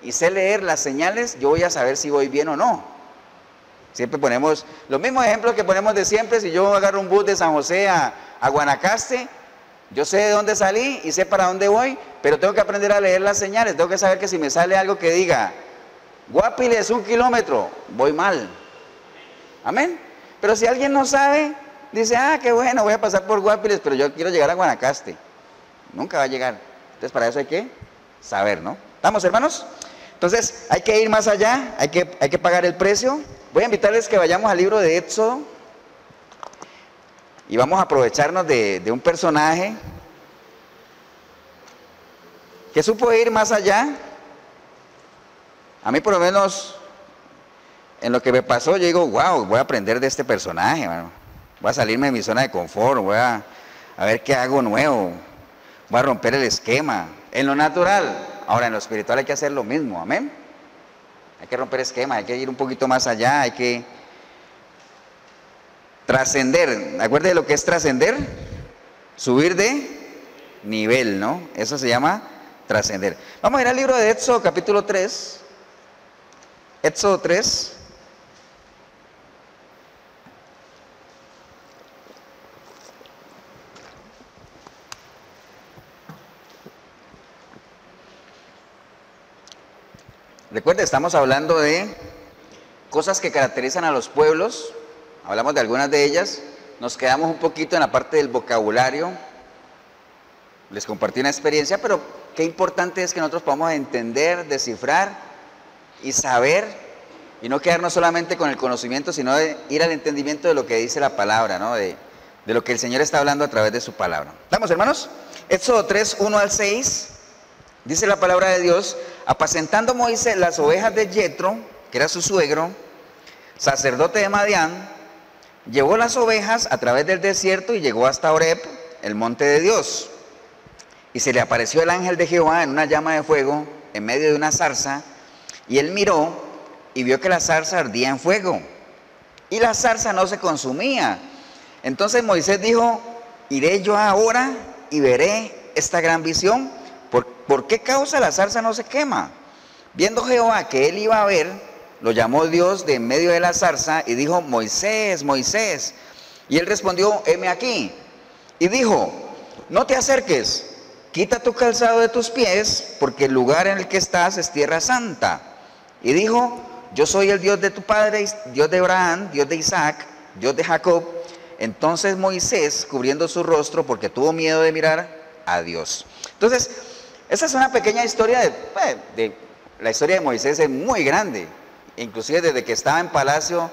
y sé leer las señales, yo voy a saber si voy bien o no. Siempre ponemos los mismos ejemplos que ponemos de siempre. Si yo agarro un bus de San José a Guanacaste, yo sé de dónde salí y sé para dónde voy, pero tengo que aprender a leer las señales. Tengo que saber que si me sale algo que diga Guapiles 1 kilómetro, voy mal. Amén. Pero si alguien no sabe, dice, qué bueno, voy a pasar por Guapiles, pero yo quiero llegar a Guanacaste. Nunca va a llegar. Entonces, para eso hay que saber, ¿no? ¿Estamos, hermanos? Entonces, hay que ir más allá, hay que pagar el precio. Voy a invitarles que vayamos al libro de Éxodo y vamos a aprovecharnos de un personaje que supo ir más allá. A mí, por lo menos, en lo que me pasó, yo digo, wow, voy a aprender de este personaje, mano. Voy a salirme de mi zona de confort, voy a ver qué hago nuevo, voy a romper el esquema, en lo natural. Ahora, en lo espiritual hay que hacer lo mismo, amén. Hay que romper esquemas, hay que ir un poquito más allá, hay que trascender. Acuérdate de lo que es trascender, subir de nivel, ¿no? Eso se llama trascender. Vamos a ir al libro de Éxodo, capítulo 3. Éxodo 3. Recuerde, estamos hablando de cosas que caracterizan a los pueblos. Hablamos de algunas de ellas. Nos quedamos un poquito en la parte del vocabulario. Les compartí una experiencia, pero qué importante es que nosotros podamos entender, descifrar y saber, y no quedarnos solamente con el conocimiento, sino de ir al entendimiento de lo que dice la palabra, ¿no? De lo que el Señor está hablando a través de su palabra. ¿Estamos, hermanos? Éxodo 3, 1 al 6. Dice la palabra de Dios: apacentando Moisés las ovejas de Yetro, que era su suegro, sacerdote de Madián, llevó las ovejas a través del desierto y llegó hasta Horeb, el monte de Dios. Y se le apareció el ángel de Jehová en una llama de fuego en medio de una zarza, y él miró y vio que la zarza ardía en fuego, y la zarza no se consumía. Entonces Moisés dijo: iré yo ahora y veré esta gran visión. ¿Por qué causa la zarza no se quema? Viendo Jehová que él iba a ver, lo llamó Dios de en medio de la zarza y dijo: Moisés, Moisés. Y él respondió: heme aquí. Y dijo: no te acerques, quita tu calzado de tus pies, porque el lugar en el que estás es tierra santa. Y dijo: yo soy el Dios de tu padre, Dios de Abraham, Dios de Isaac, Dios de Jacob. Entonces Moisés, cubriendo su rostro, porque tuvo miedo de mirar a Dios. Entonces, esa es una pequeña historia la historia de Moisés es muy grande. Inclusive desde que estaba en palacio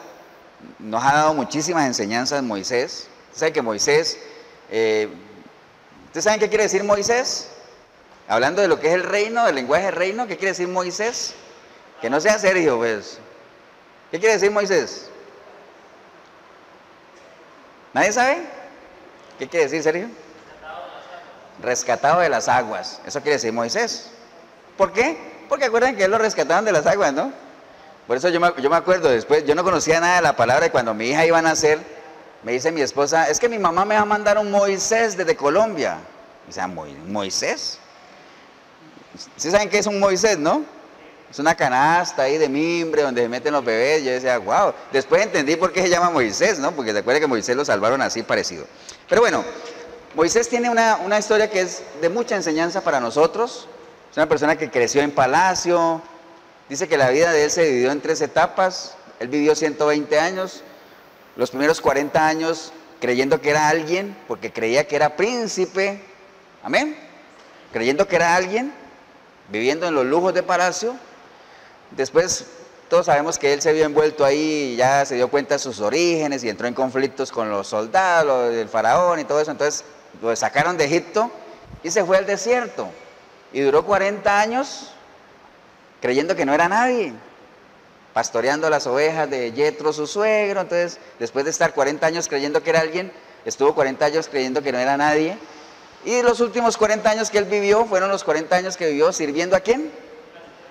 nos ha dado muchísimas enseñanzas Moisés. Sabe que Moisés ¿Ustedes saben qué quiere decir Moisés? Hablando de lo que es el reino, del lenguaje reino, ¿qué quiere decir Moisés? Que no sea Sergio, pues. ¿Qué quiere decir Moisés? ¿Nadie sabe? ¿Qué quiere decir Sergio? Rescatado de las aguas. Eso quiere decir Moisés. ¿Por qué? Porque acuerdan que él lo rescataban de las aguas, ¿no? Por eso yo me acuerdo después, yo no conocía nada de la palabra y cuando mi hija iba a nacer, me dice mi esposa, es que mi mamá me va a mandar un Moisés desde Colombia. O sea, ¿Moisés? ¿Sí saben qué es un Moisés, no? Es una canasta ahí de mimbre donde se meten los bebés. Yo decía, wow. Después entendí por qué se llama Moisés, ¿no? Porque se acuerda que Moisés lo salvaron así parecido. Pero bueno, Moisés tiene una historia que es de mucha enseñanza para nosotros. Es una persona que creció en palacio. Dice que la vida de él se dividió en 3 etapas. Él vivió 120 años. Los primeros 40 años creyendo que era alguien, porque creía que era príncipe. Amén. Creyendo que era alguien, viviendo en los lujos de palacio. Después todos sabemos que él se vio envuelto ahí y ya se dio cuenta de sus orígenes y entró en conflictos con los soldados, el faraón y todo eso. Entonces lo sacaron de Egipto y se fue al desierto. Y duró 40 años creyendo que no era nadie, pastoreando las ovejas de Yetro, su suegro. Entonces, después de estar 40 años creyendo que era alguien, estuvo 40 años creyendo que no era nadie. Y los últimos 40 años que él vivió, fueron los 40 años que vivió sirviendo ¿a quién?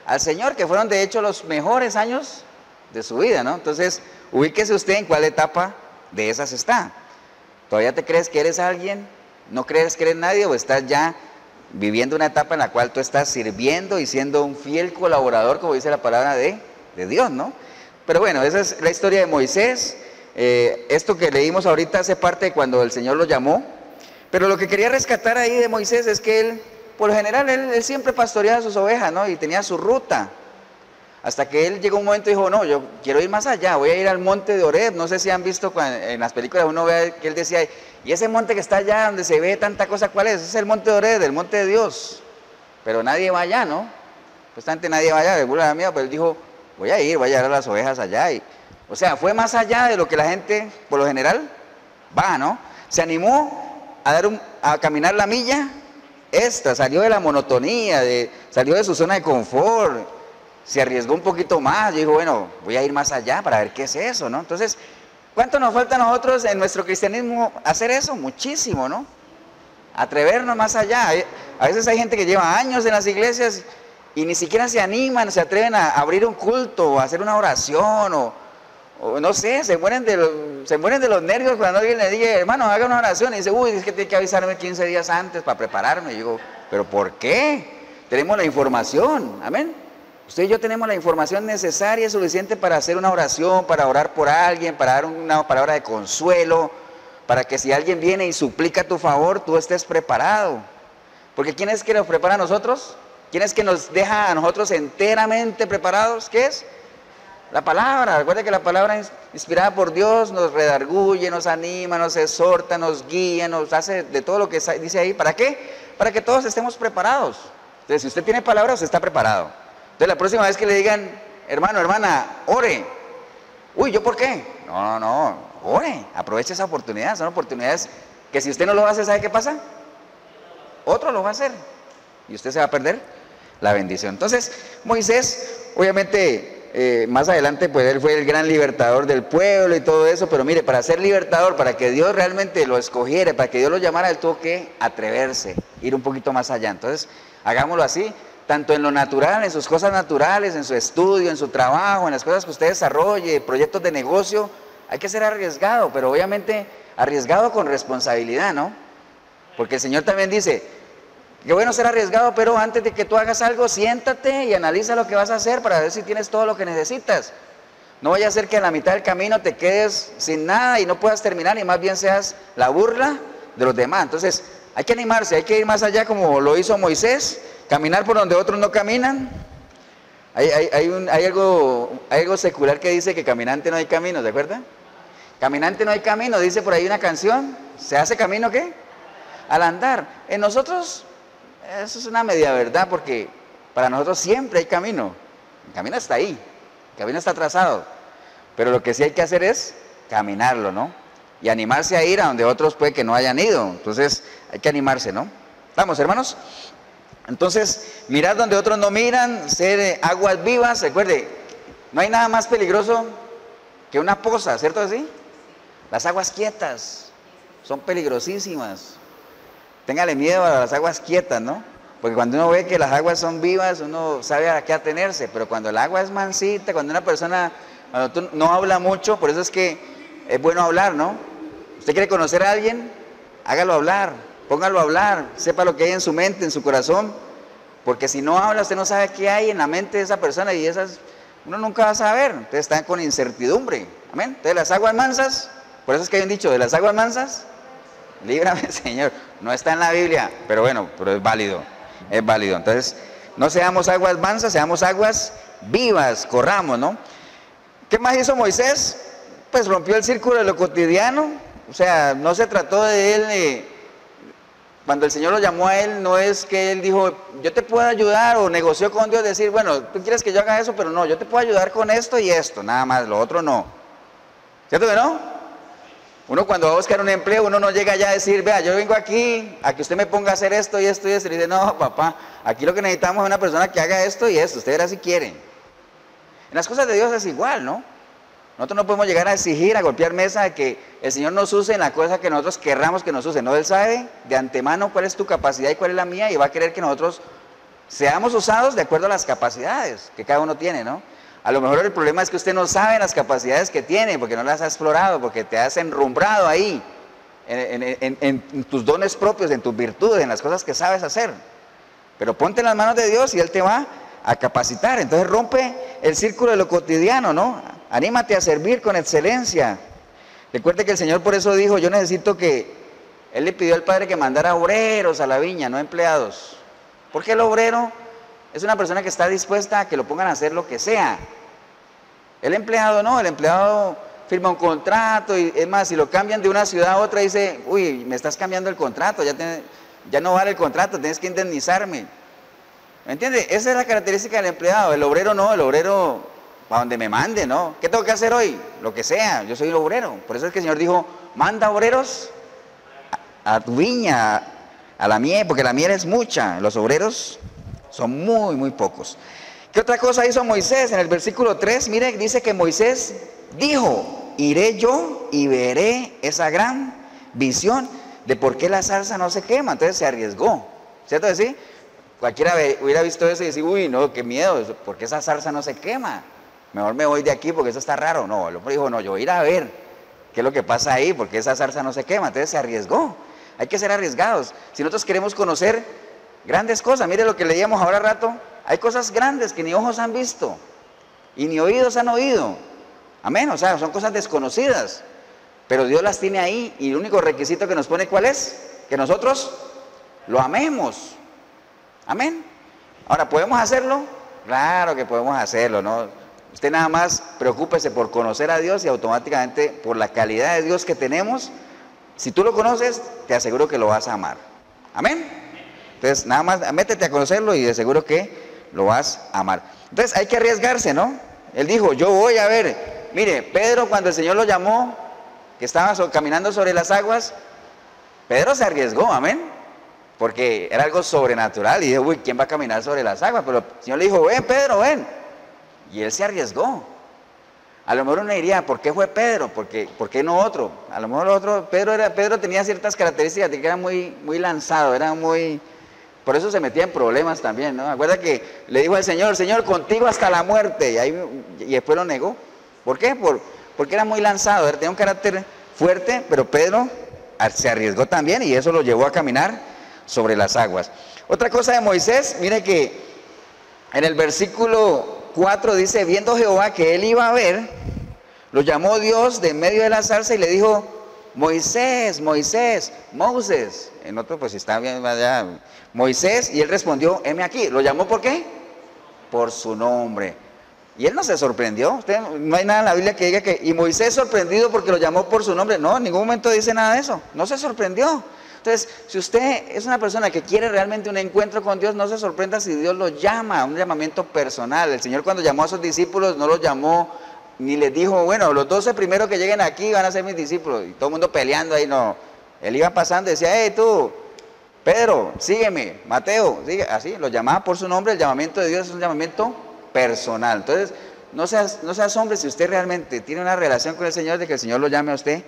Al Señor, que fueron de hecho los mejores años de su vida, ¿no? Entonces, ubíquese usted en cuál etapa de esas está. ¿Todavía te crees que eres alguien? ¿No crees que eres nadie? ¿O estás ya viviendo una etapa en la cual tú estás sirviendo y siendo un fiel colaborador, como dice la palabra de Dios, ¿no? Pero bueno, esa es la historia de Moisés. Esto que leímos ahorita hace parte de cuando el Señor lo llamó. Pero lo que quería rescatar ahí de Moisés es que él, por lo general, él siempre pastoreaba sus ovejas, ¿no? Y tenía su ruta. Hasta que él llegó un momento y dijo, no, yo quiero ir más allá, voy a ir al monte de Horeb. No sé si han visto en las películas, uno ve que él decía, y ese monte que está allá donde se ve tanta cosa, ¿cuál es? Es el monte de Horeb, el monte de Dios. Pero nadie va allá, ¿no? Pues antes nadie va allá, pero él dijo, voy a llevar a las ovejas allá. O sea, fue más allá de lo que la gente, por lo general, va, ¿no? Se animó a caminar la milla salió de la monotonía, salió de su zona de confort, se arriesgó un poquito más y dijo, bueno, voy a ir más allá para ver qué es eso, ¿no? Entonces, ¿cuánto nos falta a nosotros en nuestro cristianismo hacer eso? Muchísimo, ¿no? Atrevernos más allá. A veces hay gente que lleva años en las iglesias y ni siquiera se animan, se atreven a abrir un culto o a hacer una oración o no sé, se mueren de los nervios cuando alguien le diga, hermano, haga una oración, y dice, uy, es que tiene que avisarme 15 días antes para prepararme. Y digo, ¿pero por qué? Tenemos la información, amén. Usted y yo tenemos la información necesaria y suficiente para hacer una oración, para orar por alguien, para dar una palabra de consuelo, para que si alguien viene y suplica a tu favor, tú estés preparado. Porque ¿quién es que nos prepara a nosotros? ¿Quién es que nos deja a nosotros enteramente preparados? ¿Qué es? La palabra. Recuerda que la palabra inspirada por Dios nos redarguye, nos anima, nos exhorta, nos guía, nos hace de todo lo que dice ahí. ¿Para qué? Para que todos estemos preparados. Entonces, si usted tiene palabra, usted está preparado. Entonces, la próxima vez que le digan, hermano, hermana, ore. Uy, ¿yo por qué? No, ore. Aproveche esa oportunidad. Son oportunidades que si usted no lo hace, ¿sabe qué pasa? Otro lo va a hacer. Y usted se va a perder la bendición. Entonces, Moisés, obviamente, más adelante pues él fue el gran libertador del pueblo y todo eso, pero mire, para ser libertador, para que Dios realmente lo escogiera, para que Dios lo llamara, él tuvo que atreverse, ir un poquito más allá. Entonces, hagámoslo así, tanto en lo natural, en sus cosas naturales, en su estudio, en su trabajo, en las cosas que usted desarrolle, proyectos de negocio, hay que ser arriesgado, pero obviamente arriesgado con responsabilidad, ¿no? Porque el Señor también dice, qué bueno ser arriesgado, pero antes de que tú hagas algo, siéntate y analiza lo que vas a hacer para ver si tienes todo lo que necesitas. No vaya a ser que a la mitad del camino te quedes sin nada y no puedas terminar y más bien seas la burla de los demás. Entonces, hay que animarse, hay que ir más allá como lo hizo Moisés, caminar por donde otros no caminan. Hay algo secular que dice que caminante no hay camino, ¿de acuerdo? Caminante no hay camino, dice por ahí una canción. ¿Se hace camino qué? Al andar. En nosotros, eso es una media verdad, porque para nosotros siempre hay camino. El camino está ahí, el camino está trazado. Pero lo que sí hay que hacer es caminarlo, ¿no? y animarse a ir a donde otros puede que no hayan ido. Entonces hay que animarse, ¿no? Vamos, hermanos. Entonces, mirar donde otros no miran, ser aguas vivas. Recuerde, no hay nada más peligroso que una poza, ¿cierto así? Las aguas quietas son peligrosísimas. Téngale miedo a las aguas quietas, ¿no? Porque cuando uno ve que las aguas son vivas, uno sabe a qué atenerse. Pero cuando el agua es mansita, cuando una persona no habla mucho, por eso es que es bueno hablar, ¿no? Usted quiere conocer a alguien, hágalo hablar, póngalo a hablar, sepa lo que hay en su mente, en su corazón. Porque si no habla, usted no sabe qué hay en la mente de esa persona y uno nunca va a saber. Entonces están con incertidumbre. Amén. Entonces las aguas mansas, por eso es que hay un dicho, de las aguas mansas, líbrame, Señor. No está en la Biblia, pero bueno, pero es válido. Es válido. Entonces, no seamos aguas mansas, seamos aguas vivas, corramos, ¿no? ¿Qué más hizo Moisés? Pues rompió el círculo de lo cotidiano. O sea, no se trató de él, cuando el Señor lo llamó a él, no es que él dijo, yo te puedo ayudar, o negoció con Dios, decir, bueno, tú quieres que yo haga eso, pero no, yo te puedo ayudar con esto y esto, nada más, lo otro no. ¿Cierto que no? Uno cuando va a buscar un empleo, uno no llega ya a decir, vea, yo vengo aquí a que usted me ponga a hacer esto y esto y esto. Y dice, no, papá, aquí lo que necesitamos es una persona que haga esto y esto, usted verá si quiere. En las cosas de Dios es igual, ¿no? Nosotros no podemos llegar a exigir, a golpear mesa de que el Señor nos use en la cosa que nosotros querramos que nos use. No, Él sabe de antemano cuál es tu capacidad y cuál es la mía y va a querer que nosotros seamos usados de acuerdo a las capacidades que cada uno tiene, ¿no? A lo mejor el problema es que usted no sabe las capacidades que tiene porque no las ha explorado, porque te has enrumbrado ahí en tus dones propios, en tus virtudes, en las cosas que sabes hacer. Pero ponte en las manos de Dios y Él te va a capacitar. Entonces rompe el círculo de lo cotidiano, ¿no? Anímate a servir con excelencia. Recuerde que el Señor por eso dijo, yo necesito que, Él le pidió al Padre que mandara obreros a la viña, no empleados. Porque el obrero es una persona que está dispuesta a que lo pongan a hacer lo que sea. El empleado no, el empleado firma un contrato y es más, si lo cambian de una ciudad a otra dice, uy, me estás cambiando el contrato, ya no vale el contrato, tienes que indemnizarme. ¿Me entiende? Esa es la característica del empleado. El obrero no, el obrero para donde me mande, ¿no? ¿Qué tengo que hacer hoy? Lo que sea, yo soy el obrero. Por eso es que el Señor dijo, manda obreros a tu viña, a la miel, porque la miel es mucha, los obreros son muy, muy pocos. ¿Qué otra cosa hizo Moisés? En el versículo 3, mire, dice que Moisés dijo, iré yo y veré esa gran visión de por qué la zarza no se quema. Entonces se arriesgó, ¿cierto que sí? Cualquiera hubiera visto eso y decir, uy, no, qué miedo, ¿por qué esa zarza no se quema? Mejor me voy de aquí porque eso está raro. No, el hombre dijo, no, yo voy a ir a ver qué es lo que pasa ahí, porque esa zarza no se quema. Entonces se arriesgó. Hay que ser arriesgados. Si nosotros queremos conocer grandes cosas, mire lo que leíamos ahora rato, hay cosas grandes que ni ojos han visto y ni oídos han oído. Amén, o sea, son cosas desconocidas, pero Dios las tiene ahí y el único requisito que nos pone, ¿cuál es? Que nosotros lo amemos. Amén. Ahora, ¿podemos hacerlo? Claro que podemos hacerlo, ¿no? Usted nada más preocúpese por conocer a Dios y automáticamente por la calidad de Dios que tenemos, si tú lo conoces, te aseguro que lo vas a amar. Amén. Entonces, nada más métete a conocerlo y de seguro que lo vas a amar. Entonces, hay que arriesgarse, ¿no? Él dijo, yo voy a ver. Mire, Pedro cuando el Señor lo llamó, que estaba caminando sobre las aguas, Pedro se arriesgó, amén. Porque era algo sobrenatural y dijo, uy, ¿quién va a caminar sobre las aguas? Pero el Señor le dijo, ven Pedro, ven. Y él se arriesgó. A lo mejor uno diría, ¿por qué fue Pedro? ¿Por qué no otro? A lo mejor otro, Pedro tenía ciertas características de que era muy, muy lanzado, era muy... Por eso se metía en problemas también, ¿no? Acuerda que le dijo al Señor, Señor, contigo hasta la muerte. Y después lo negó. ¿Por qué? Porque era muy lanzado, tenía un carácter fuerte, pero Pedro se arriesgó también y eso lo llevó a caminar sobre las aguas. Otra cosa de Moisés, mire que en el versículo 4 dice, viendo Jehová que él iba a ver, lo llamó Dios de en medio de la zarza y le dijo, Moisés, Moisés, Moses. En otro pues está bien allá, Moisés, y él respondió, heme aquí. ¿Lo llamó por qué? Por su nombre. Y él no se sorprendió. No hay nada en la Biblia que diga que, y Moisés sorprendido porque lo llamó por su nombre. No, en ningún momento dice nada de eso. No se sorprendió. Entonces, si usted es una persona que quiere realmente un encuentro con Dios, no se sorprenda si Dios lo llama, un llamamiento personal. El Señor cuando llamó a sus discípulos no los llamó ni les dijo, bueno, los 12 primeros que lleguen aquí van a ser mis discípulos. Y todo el mundo peleando ahí, no. Él iba pasando y decía, hey, tú, Pedro, sígueme, Mateo, sigue. Así, los llamaba por su nombre. El llamamiento de Dios es un llamamiento personal. Entonces, no se asombre si usted realmente tiene una relación con el Señor, de que el Señor lo llame a usted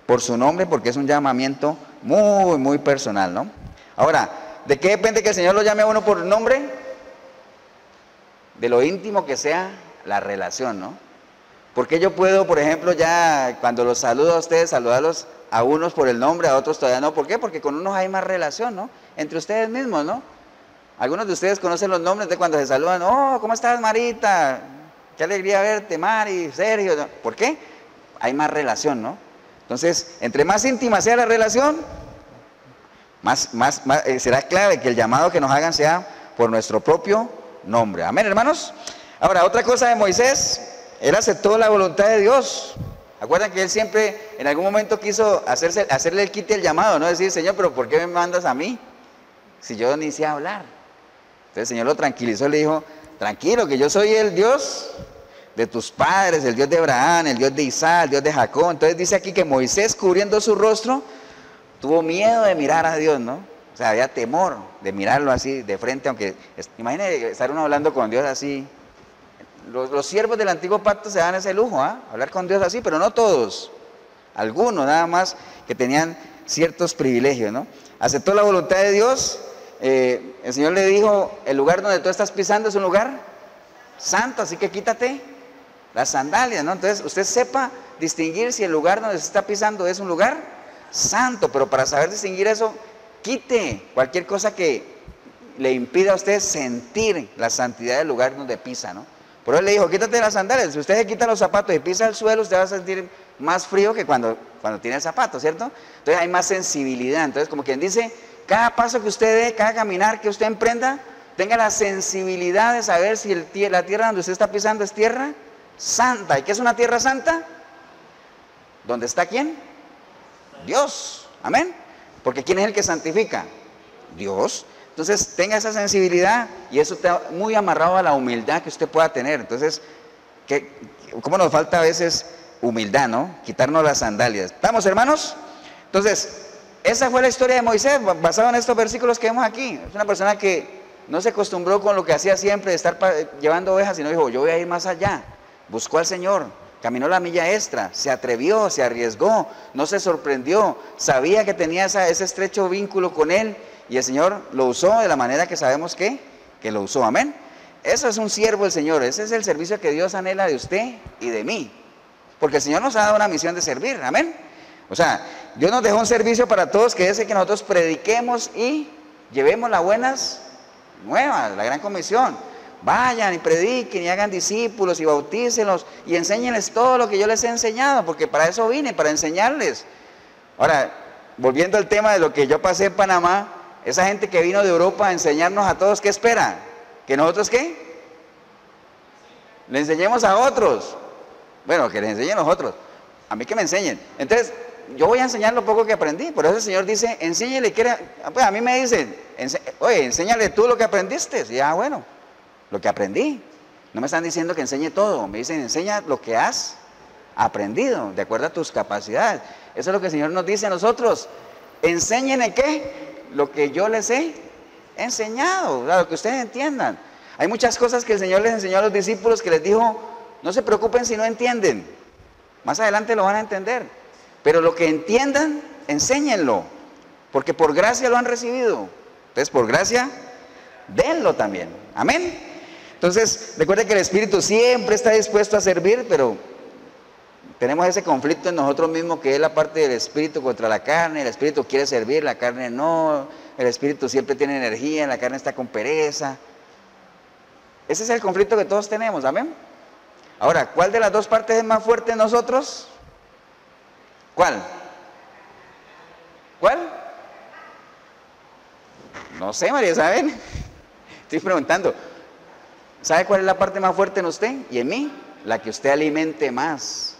por su nombre, porque es un llamamiento muy, muy personal, ¿no? Ahora, ¿de qué depende que el Señor lo llame a uno por nombre? De lo íntimo que sea la relación, ¿no? Porque yo puedo, por ejemplo, ya cuando los saludo a ustedes, saludarlos a unos por el nombre, a otros todavía no. ¿Por qué? Porque con unos hay más relación, ¿no? Entre ustedes mismos, ¿no? Algunos de ustedes conocen los nombres de cuando se saludan. Oh, ¿cómo estás, Marita? Qué alegría verte, Mari, Sergio. ¿Por qué? Hay más relación, ¿no? Entonces, entre más íntima sea la relación, más será clave que el llamado que nos hagan sea por nuestro propio nombre. Amén, hermanos. Ahora, otra cosa de Moisés, él aceptó la voluntad de Dios. ¿Acuerdan que él siempre en algún momento quiso hacerle el quite el llamado, no? Decir, Señor, pero ¿por qué me mandas a mí? Si yo ni sé hablar. Entonces el Señor lo tranquilizó, le dijo, tranquilo, que yo soy el Dios de tus padres, el Dios de Abraham, el Dios de Isaac, el Dios de Jacob. Entonces dice aquí que Moisés, cubriendo su rostro, tuvo miedo de mirar a Dios, ¿no? O sea, había temor de mirarlo así de frente, aunque, imagínate estar uno hablando con Dios así. Los siervos del antiguo pacto se dan ese lujo, hablar con Dios así, pero no todos. Algunos nada más que tenían ciertos privilegios, ¿no? Aceptó la voluntad de Dios. El Señor le dijo, el lugar donde tú estás pisando es un lugar santo, así que quítate las sandalias, ¿no? Entonces usted sepa distinguir si el lugar donde se está pisando es un lugar santo, pero para saber distinguir eso, quite cualquier cosa que le impida a usted sentir la santidad del lugar donde pisa, ¿no? Por eso le dijo, quítate las sandalias. Si usted se quita los zapatos y pisa el suelo, usted va a sentir más frío que cuando tiene el zapato, ¿cierto? Entonces hay más sensibilidad. Entonces, como quien dice, cada paso que usted dé, cada caminar que usted emprenda, tenga la sensibilidad de saber si la tierra donde usted está pisando es tierra santa. ¿Y qué es una tierra santa? ¿Dónde está quién? Dios. Amén. Porque ¿quién es el que santifica? Dios. Entonces tenga esa sensibilidad y eso está muy amarrado a la humildad que usted pueda tener. Entonces, ¿cómo nos falta a veces humildad, no? Quitarnos las sandalias. ¿Estamos, hermanos? Entonces, esa fue la historia de Moisés, basada en estos versículos que vemos aquí. Es una persona que no se acostumbró con lo que hacía siempre, de estar llevando ovejas, sino dijo, yo voy a ir más allá. Buscó al Señor, caminó la milla extra, se atrevió, se arriesgó, no se sorprendió, sabía que tenía ese estrecho vínculo con Él. Y el Señor lo usó de la manera que sabemos que lo usó, amén. Eso es un siervo del Señor, ese es el servicio que Dios anhela de usted y de mí. Porque el Señor nos ha dado una misión de servir, amén. O sea, Dios nos dejó un servicio para todos, que es el que nosotros prediquemos y llevemos las buenas nuevas, la gran comisión. Vayan y prediquen y hagan discípulos y bautícenlos y enséñenles todo lo que yo les he enseñado, porque para eso vine, para enseñarles. Ahora, volviendo al tema de lo que yo pasé en Panamá, esa gente que vino de Europa a enseñarnos a todos, ¿qué espera? ¿Que nosotros qué? Le enseñemos a otros. Bueno, que les enseñen a los otros. A mí que me enseñen. Entonces, yo voy a enseñar lo poco que aprendí. Por eso el Señor dice, enséñale. Pues a mí me dicen, oye, enséñale tú lo que aprendiste. Y bueno, lo que aprendí. No me están diciendo que enseñe todo. Me dicen, enseña lo que has aprendido, de acuerdo a tus capacidades. Eso es lo que el Señor nos dice a nosotros. Enséñenle qué. Lo que yo les he enseñado, lo que ustedes entiendan. Hay muchas cosas que el Señor les enseñó a los discípulos, que les dijo, no se preocupen si no entienden, más adelante lo van a entender, pero lo que entiendan, enséñenlo, porque por gracia lo han recibido, entonces por gracia, denlo también, amén. Entonces, recuerden que el Espíritu siempre está dispuesto a servir, pero tenemos ese conflicto en nosotros mismos, que es la parte del Espíritu contra la carne. El Espíritu quiere servir, la carne no. El Espíritu siempre tiene energía, la carne está con pereza. Ese es el conflicto que todos tenemos, amén. Ahora, ¿cuál de las dos partes es más fuerte en nosotros? ¿Cuál? ¿Cuál? No sé, María, ¿saben? Estoy preguntando. ¿Sabe cuál es la parte más fuerte en usted y en mí? La que usted alimente más.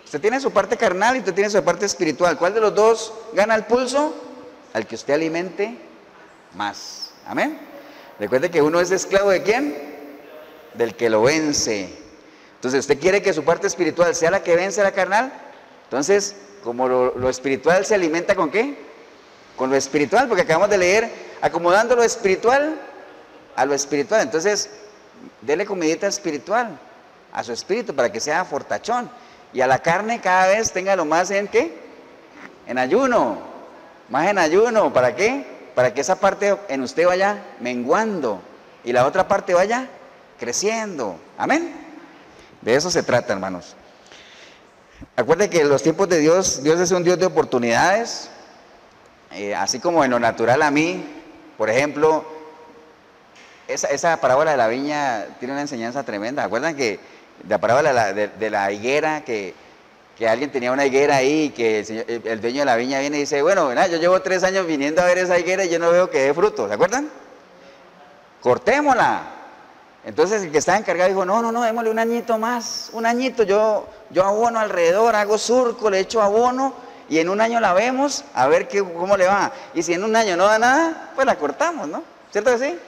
Usted tiene su parte carnal y usted tiene su parte espiritual. ¿Cuál de los dos gana el pulso? Al que usted alimente más. Amén. Recuerde que uno es esclavo de ¿quién? Del que lo vence. Entonces, ¿usted quiere que su parte espiritual sea la que vence a la carnal? Entonces, como lo espiritual se alimenta ¿con qué? Con lo espiritual, porque acabamos de leer, acomodando lo espiritual a lo espiritual. Entonces, dele comidita espiritual a su espíritu para que sea fortachón. Y a la carne cada vez tenga lo más en ¿qué? En ayuno. Más en ayuno. ¿Para qué? Para que esa parte en usted vaya menguando y la otra parte vaya creciendo. Amén. De eso se trata, hermanos. Acuérdense que en los tiempos de Dios, Dios es un Dios de oportunidades. Así como en lo natural a mí, por ejemplo, esa parábola de la viña tiene una enseñanza tremenda. ¿Acuerdan que la parábola de la higuera, que alguien tenía una higuera ahí y que el dueño de la viña viene y dice, bueno, yo llevo 3 años viniendo a ver esa higuera y yo no veo que dé fruto? ¿Se acuerdan? Cortémosla. Entonces el que estaba encargado dijo, no, démosle un añito más, un añito, yo abono alrededor, hago surco, le echo abono y en un año la vemos a ver cómo le va. Y si en un año no da nada, pues la cortamos, ¿no? ¿Cierto que sí?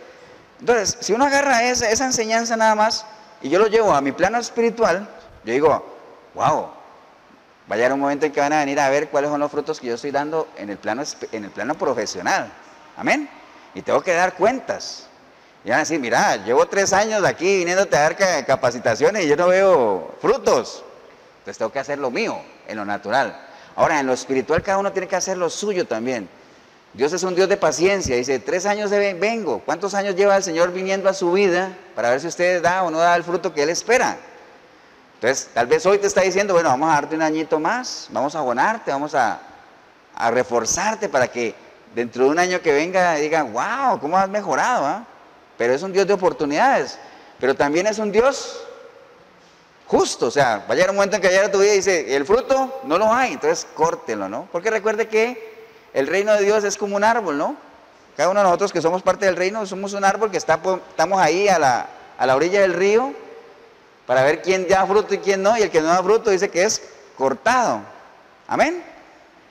Entonces, si uno agarra esa enseñanza nada más y yo lo llevo a mi plano espiritual, yo digo, wow, va a llegar un momento en que van a venir a ver cuáles son los frutos que yo estoy dando en el plano profesional. Amén. Y tengo que dar cuentas. Y van a decir, mira, llevo 3 años aquí viniéndote a dar capacitaciones y yo no veo frutos. Entonces tengo que hacer lo mío, en lo natural. Ahora, en lo espiritual cada uno tiene que hacer lo suyo también. Dios es un Dios de paciencia. Dice, 3 años vengo. ¿Cuántos años lleva el Señor viniendo a su vida para ver si usted da o no da el fruto que Él espera? Entonces, tal vez hoy te está diciendo, bueno, vamos a darte un añito más, vamos a abonarte, vamos a reforzarte para que dentro de un año que venga digan, wow, ¿cómo has mejorado? ¿Ah? Pero es un Dios de oportunidades, pero también es un Dios justo. O sea, va a llegar un momento en que vaya tu vida y dice, el fruto no lo hay, entonces córtelo, ¿no? Porque recuerde que el reino de Dios es como un árbol, ¿no? Cada uno de nosotros que somos parte del reino somos un árbol que estamos ahí a la orilla del río para ver quién da fruto y quién no, y el que no da fruto dice que es cortado. Amén.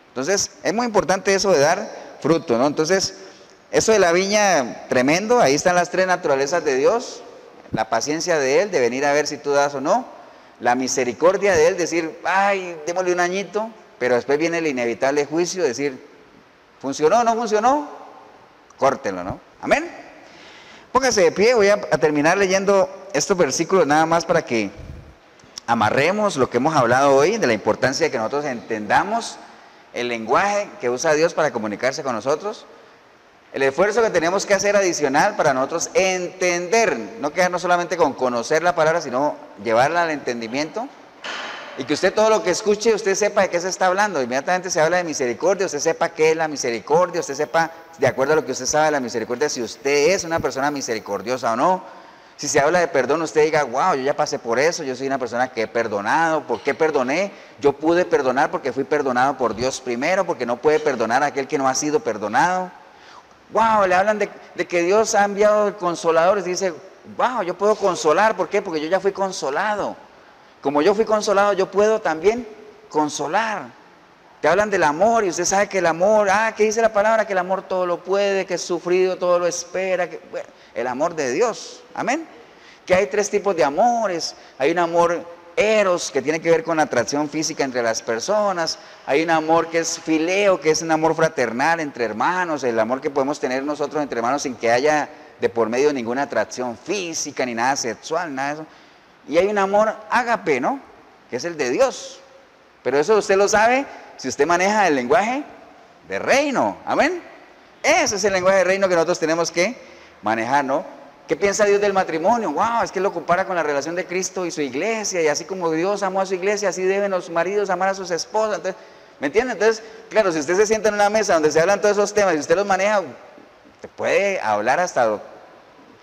Entonces, es muy importante eso de dar fruto, ¿no? Entonces, eso de la viña, tremendo. Ahí están las 3 naturalezas de Dios. La paciencia de Él, de venir a ver si tú das o no. La misericordia de Él, decir, ay, démosle un añito. Pero después viene el inevitable juicio, decir, ¿funcionó o no funcionó? Córtenlo, ¿no? Amén. Póngase de pie, voy a terminar leyendo estos versículos nada más para que amarremos lo que hemos hablado hoy, de la importancia de que nosotros entendamos el lenguaje que usa Dios para comunicarse con nosotros. El esfuerzo que tenemos que hacer adicional para nosotros entender, no quedarnos solamente con conocer la palabra, sino llevarla al entendimiento. Y que usted todo lo que escuche, usted sepa de qué se está hablando. Inmediatamente se habla de misericordia, usted sepa qué es la misericordia, usted sepa, de acuerdo a lo que usted sabe de la misericordia, si usted es una persona misericordiosa o no. Si se habla de perdón, usted diga, wow, yo ya pasé por eso, yo soy una persona que he perdonado. ¿Por qué perdoné? Yo pude perdonar porque fui perdonado por Dios primero, porque no puede perdonar a aquel que no ha sido perdonado. Wow, le hablan de que Dios ha enviado consoladores y dice, wow, yo puedo consolar. ¿Por qué? Porque yo ya fui consolado. Como yo fui consolado, yo puedo también consolar. Te hablan del amor y usted sabe que el amor, ¿qué dice la palabra? Que el amor todo lo puede, que es sufrido, todo lo espera. Bueno, el amor de Dios, amén. Que hay 3 tipos de amores. Hay un amor eros, que tiene que ver con la atracción física entre las personas. Hay un amor que es fileo, que es un amor fraternal entre hermanos, el amor que podemos tener nosotros entre hermanos sin que haya de por medio ninguna atracción física, ni nada sexual, nada de eso. Y hay un amor ágape, ¿no? Que es el de Dios. Pero eso usted lo sabe si usted maneja el lenguaje de reino. Amén. Ese es el lenguaje de reino que nosotros tenemos que manejar, ¿no? ¿Qué piensa Dios del matrimonio? Wow, es que lo compara con la relación de Cristo y su iglesia. Y así como Dios amó a su iglesia, así deben los maridos amar a sus esposas. Entonces, ¿me entiende? Entonces, claro, si usted se sienta en una mesa donde se hablan todos esos temas y usted los maneja, te puede hablar hasta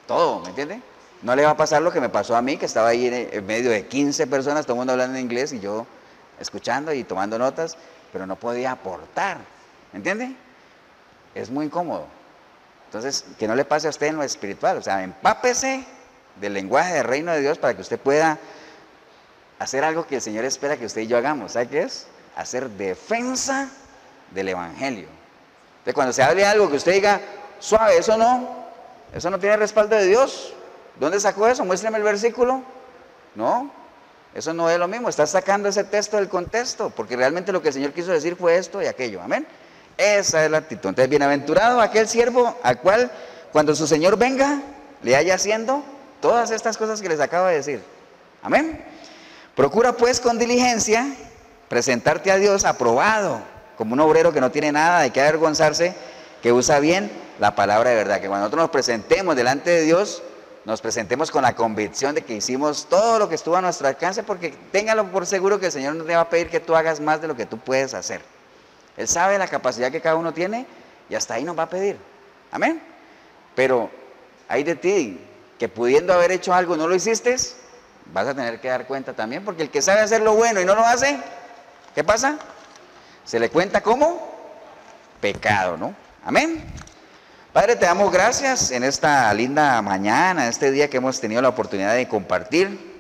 todo, ¿me entiende? No le va a pasar lo que me pasó a mí, que estaba ahí en medio de 15 personas, todo el mundo hablando en inglés y yo escuchando y tomando notas, pero no podía aportar, ¿me entiende? Es muy incómodo. Entonces, que no le pase a usted en lo espiritual, o sea, empápese del lenguaje del reino de Dios para que usted pueda hacer algo que el Señor espera que usted y yo hagamos. ¿Sabe qué es? Hacer defensa del evangelio. Entonces, cuando se hable algo que usted diga, suave, eso no tiene respaldo de Dios. ¿Dónde sacó eso? Muéstreme el versículo. No, Eso no es lo mismo, estás sacando ese texto del contexto, porque realmente lo que el Señor quiso decir fue esto y aquello, amén. Esa es la actitud. Entonces, bienaventurado aquel siervo al cual cuando su Señor venga, le haya haciendo todas estas cosas que les acabo de decir, amén. Procura pues con diligencia presentarte a Dios aprobado, como un obrero que no tiene nada de qué avergonzarse, que usa bien la palabra de verdad. Que cuando nosotros nos presentemos delante de Dios, nos presentemos con la convicción de que hicimos todo lo que estuvo a nuestro alcance, porque téngalo por seguro que el Señor no te va a pedir que tú hagas más de lo que tú puedes hacer. Él sabe la capacidad que cada uno tiene y hasta ahí nos va a pedir, amén. Pero hay de ti que pudiendo haber hecho algo no lo hiciste, vas a tener que dar cuenta también, porque el que sabe hacer lo bueno y no lo hace, ¿qué pasa? Se le cuenta como pecado, ¿no? Amén. Padre, te damos gracias en esta linda mañana, en este día que hemos tenido la oportunidad de compartir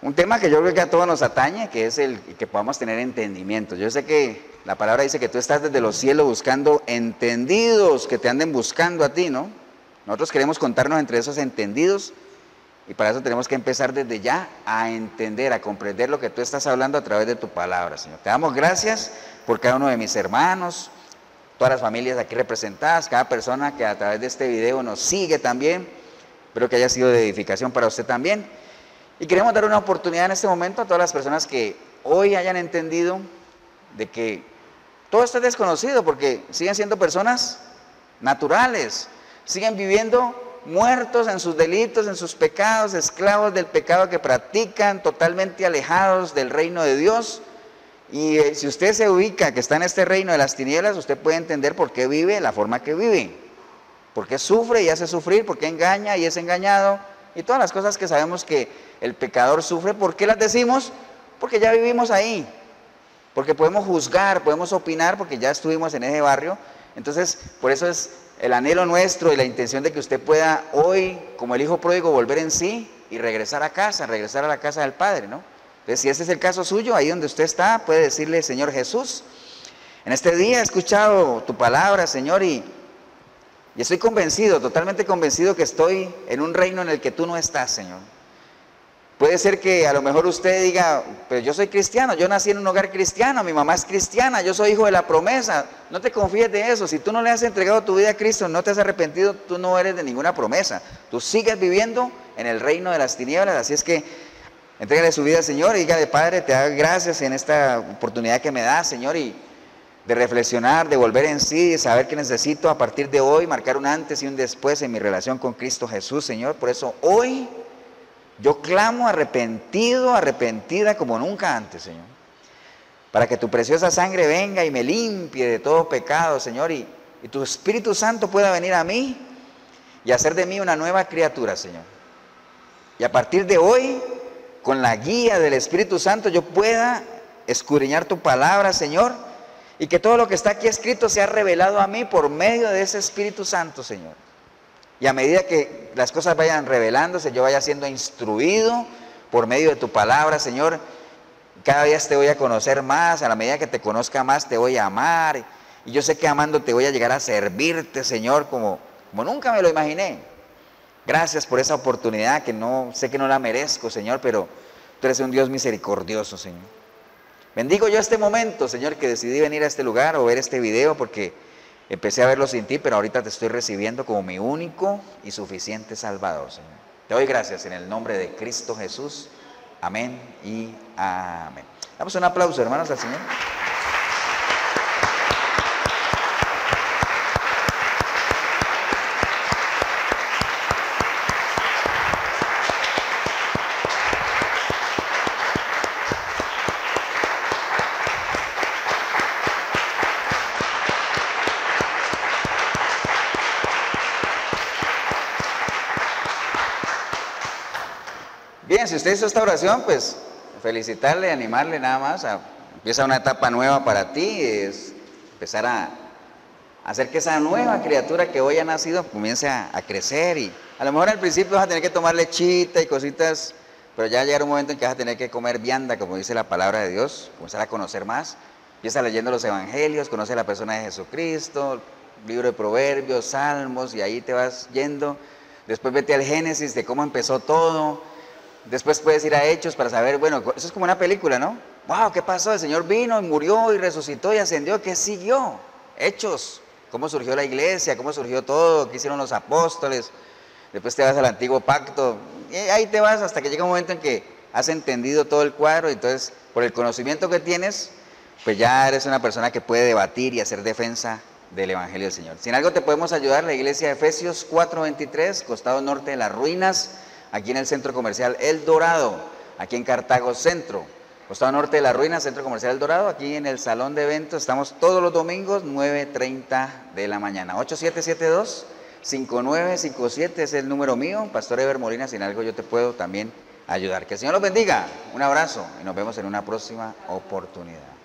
un tema que yo creo que a todos nos atañe, que es el que podamos tener entendimiento. Yo sé que la palabra dice que tú estás desde los cielos buscando entendidos que te anden buscando a ti, ¿no? Nosotros queremos contarnos entre esos entendidos y para eso tenemos que empezar desde ya a entender, a comprender lo que tú estás hablando a través de tu palabra, Señor. Te damos gracias por cada uno de mis hermanos, todas las familias aquí representadas, cada persona que a través de este video nos sigue también. Espero que haya sido de edificación para usted también. Y queremos dar una oportunidad en este momento a todas las personas que hoy hayan entendido de que todo esto es desconocido, porque siguen siendo personas naturales, siguen viviendo muertos en sus delitos, en sus pecados, esclavos del pecado que practican, totalmente alejados del reino de Dios. Y si usted se ubica que está en este reino de las tinieblas, usted puede entender por qué vive de la forma que vive, por qué sufre y hace sufrir, por qué engaña y es engañado, y todas las cosas que sabemos que el pecador sufre. ¿Por qué las decimos? Porque ya vivimos ahí, porque podemos juzgar, podemos opinar, porque ya estuvimos en ese barrio. Entonces, por eso es el anhelo nuestro y la intención de que usted pueda hoy, como el hijo pródigo, volver en sí y regresar a casa, regresar a la casa del Padre, ¿no? Entonces, si ese es el caso suyo, ahí donde usted está, puede decirle: Señor Jesús, en este día he escuchado tu palabra, Señor, y estoy convencido, totalmente convencido que estoy en un reino en el que tú no estás, Señor. Puede ser que a lo mejor usted diga: pero yo soy cristiano, yo nací en un hogar cristiano, mi mamá es cristiana, yo soy hijo de la promesa. No te confíes de eso. Si tú no le has entregado tu vida a Cristo, no te has arrepentido, tú no eres de ninguna promesa. Tú sigues viviendo en el reino de las tinieblas. Así es que entrégale su vida al Señor y dígale: Padre, te doy gracias en esta oportunidad que me das, Señor, y de reflexionar, de volver en sí, de saber que necesito a partir de hoy marcar un antes y un después en mi relación con Cristo Jesús, Señor. Por eso hoy yo clamo arrepentido, arrepentida como nunca antes, Señor, para que tu preciosa sangre venga y me limpie de todo pecado, Señor, y tu Espíritu Santo pueda venir a mí y hacer de mí una nueva criatura, Señor. Y a partir de hoy, con la guía del Espíritu Santo, yo pueda escudriñar tu palabra, Señor, y que todo lo que está aquí escrito sea revelado a mí por medio de ese Espíritu Santo, Señor. Y a medida que las cosas vayan revelándose, yo vaya siendo instruido por medio de tu palabra, Señor. Cada día te voy a conocer más, a la medida que te conozca más te voy a amar. Y yo sé que amándote voy a llegar a servirte, Señor, como nunca me lo imaginé. Gracias por esa oportunidad que no sé que no la merezco, Señor, pero tú eres un Dios misericordioso, Señor. Bendigo yo este momento, Señor, que decidí venir a este lugar o ver este video, porque empecé a verlo sin ti, pero ahorita te estoy recibiendo como mi único y suficiente Salvador, Señor. Te doy gracias en el nombre de Cristo Jesús. Amén y amén. Damos un aplauso, hermanos, al Señor. Bien, si usted hizo esta oración, pues felicitarle, animarle nada más. Empieza una etapa nueva para ti, es empezar a hacer que esa nueva criatura que hoy ha nacido comience a crecer. Y a lo mejor al principio vas a tener que tomar lechita y cositas, pero ya llegará un momento en que vas a tener que comer vianda, como dice la palabra de Dios, comenzar a conocer más. Empieza leyendo los evangelios, conoce la persona de Jesucristo, libro de Proverbios, Salmos, y ahí te vas yendo. Después vete al Génesis de cómo empezó todo. Después puedes ir a Hechos para saber, bueno, eso es como una película, ¿no? Wow, ¿qué pasó? El Señor vino y murió y resucitó y ascendió. ¿Qué siguió? Hechos. ¿Cómo surgió la iglesia? ¿Cómo surgió todo? ¿Qué hicieron los apóstoles? Después te vas al antiguo pacto. Y ahí te vas hasta que llega un momento en que has entendido todo el cuadro. Y entonces, por el conocimiento que tienes, pues ya eres una persona que puede debatir y hacer defensa del Evangelio del Señor. Si en algo te podemos ayudar, la iglesia de Efesios 4:23, costado norte de las ruinas, aquí en el centro comercial El Dorado, aquí en Cartago Centro. Costado norte de las ruinas, centro comercial El Dorado, aquí en el salón de eventos. Estamos todos los domingos, 9:30 de la mañana. 8772-5957 es el número mío. Pastor Eber Molina, si en algo yo te puedo también ayudar. Que el Señor los bendiga. Un abrazo y nos vemos en una próxima oportunidad.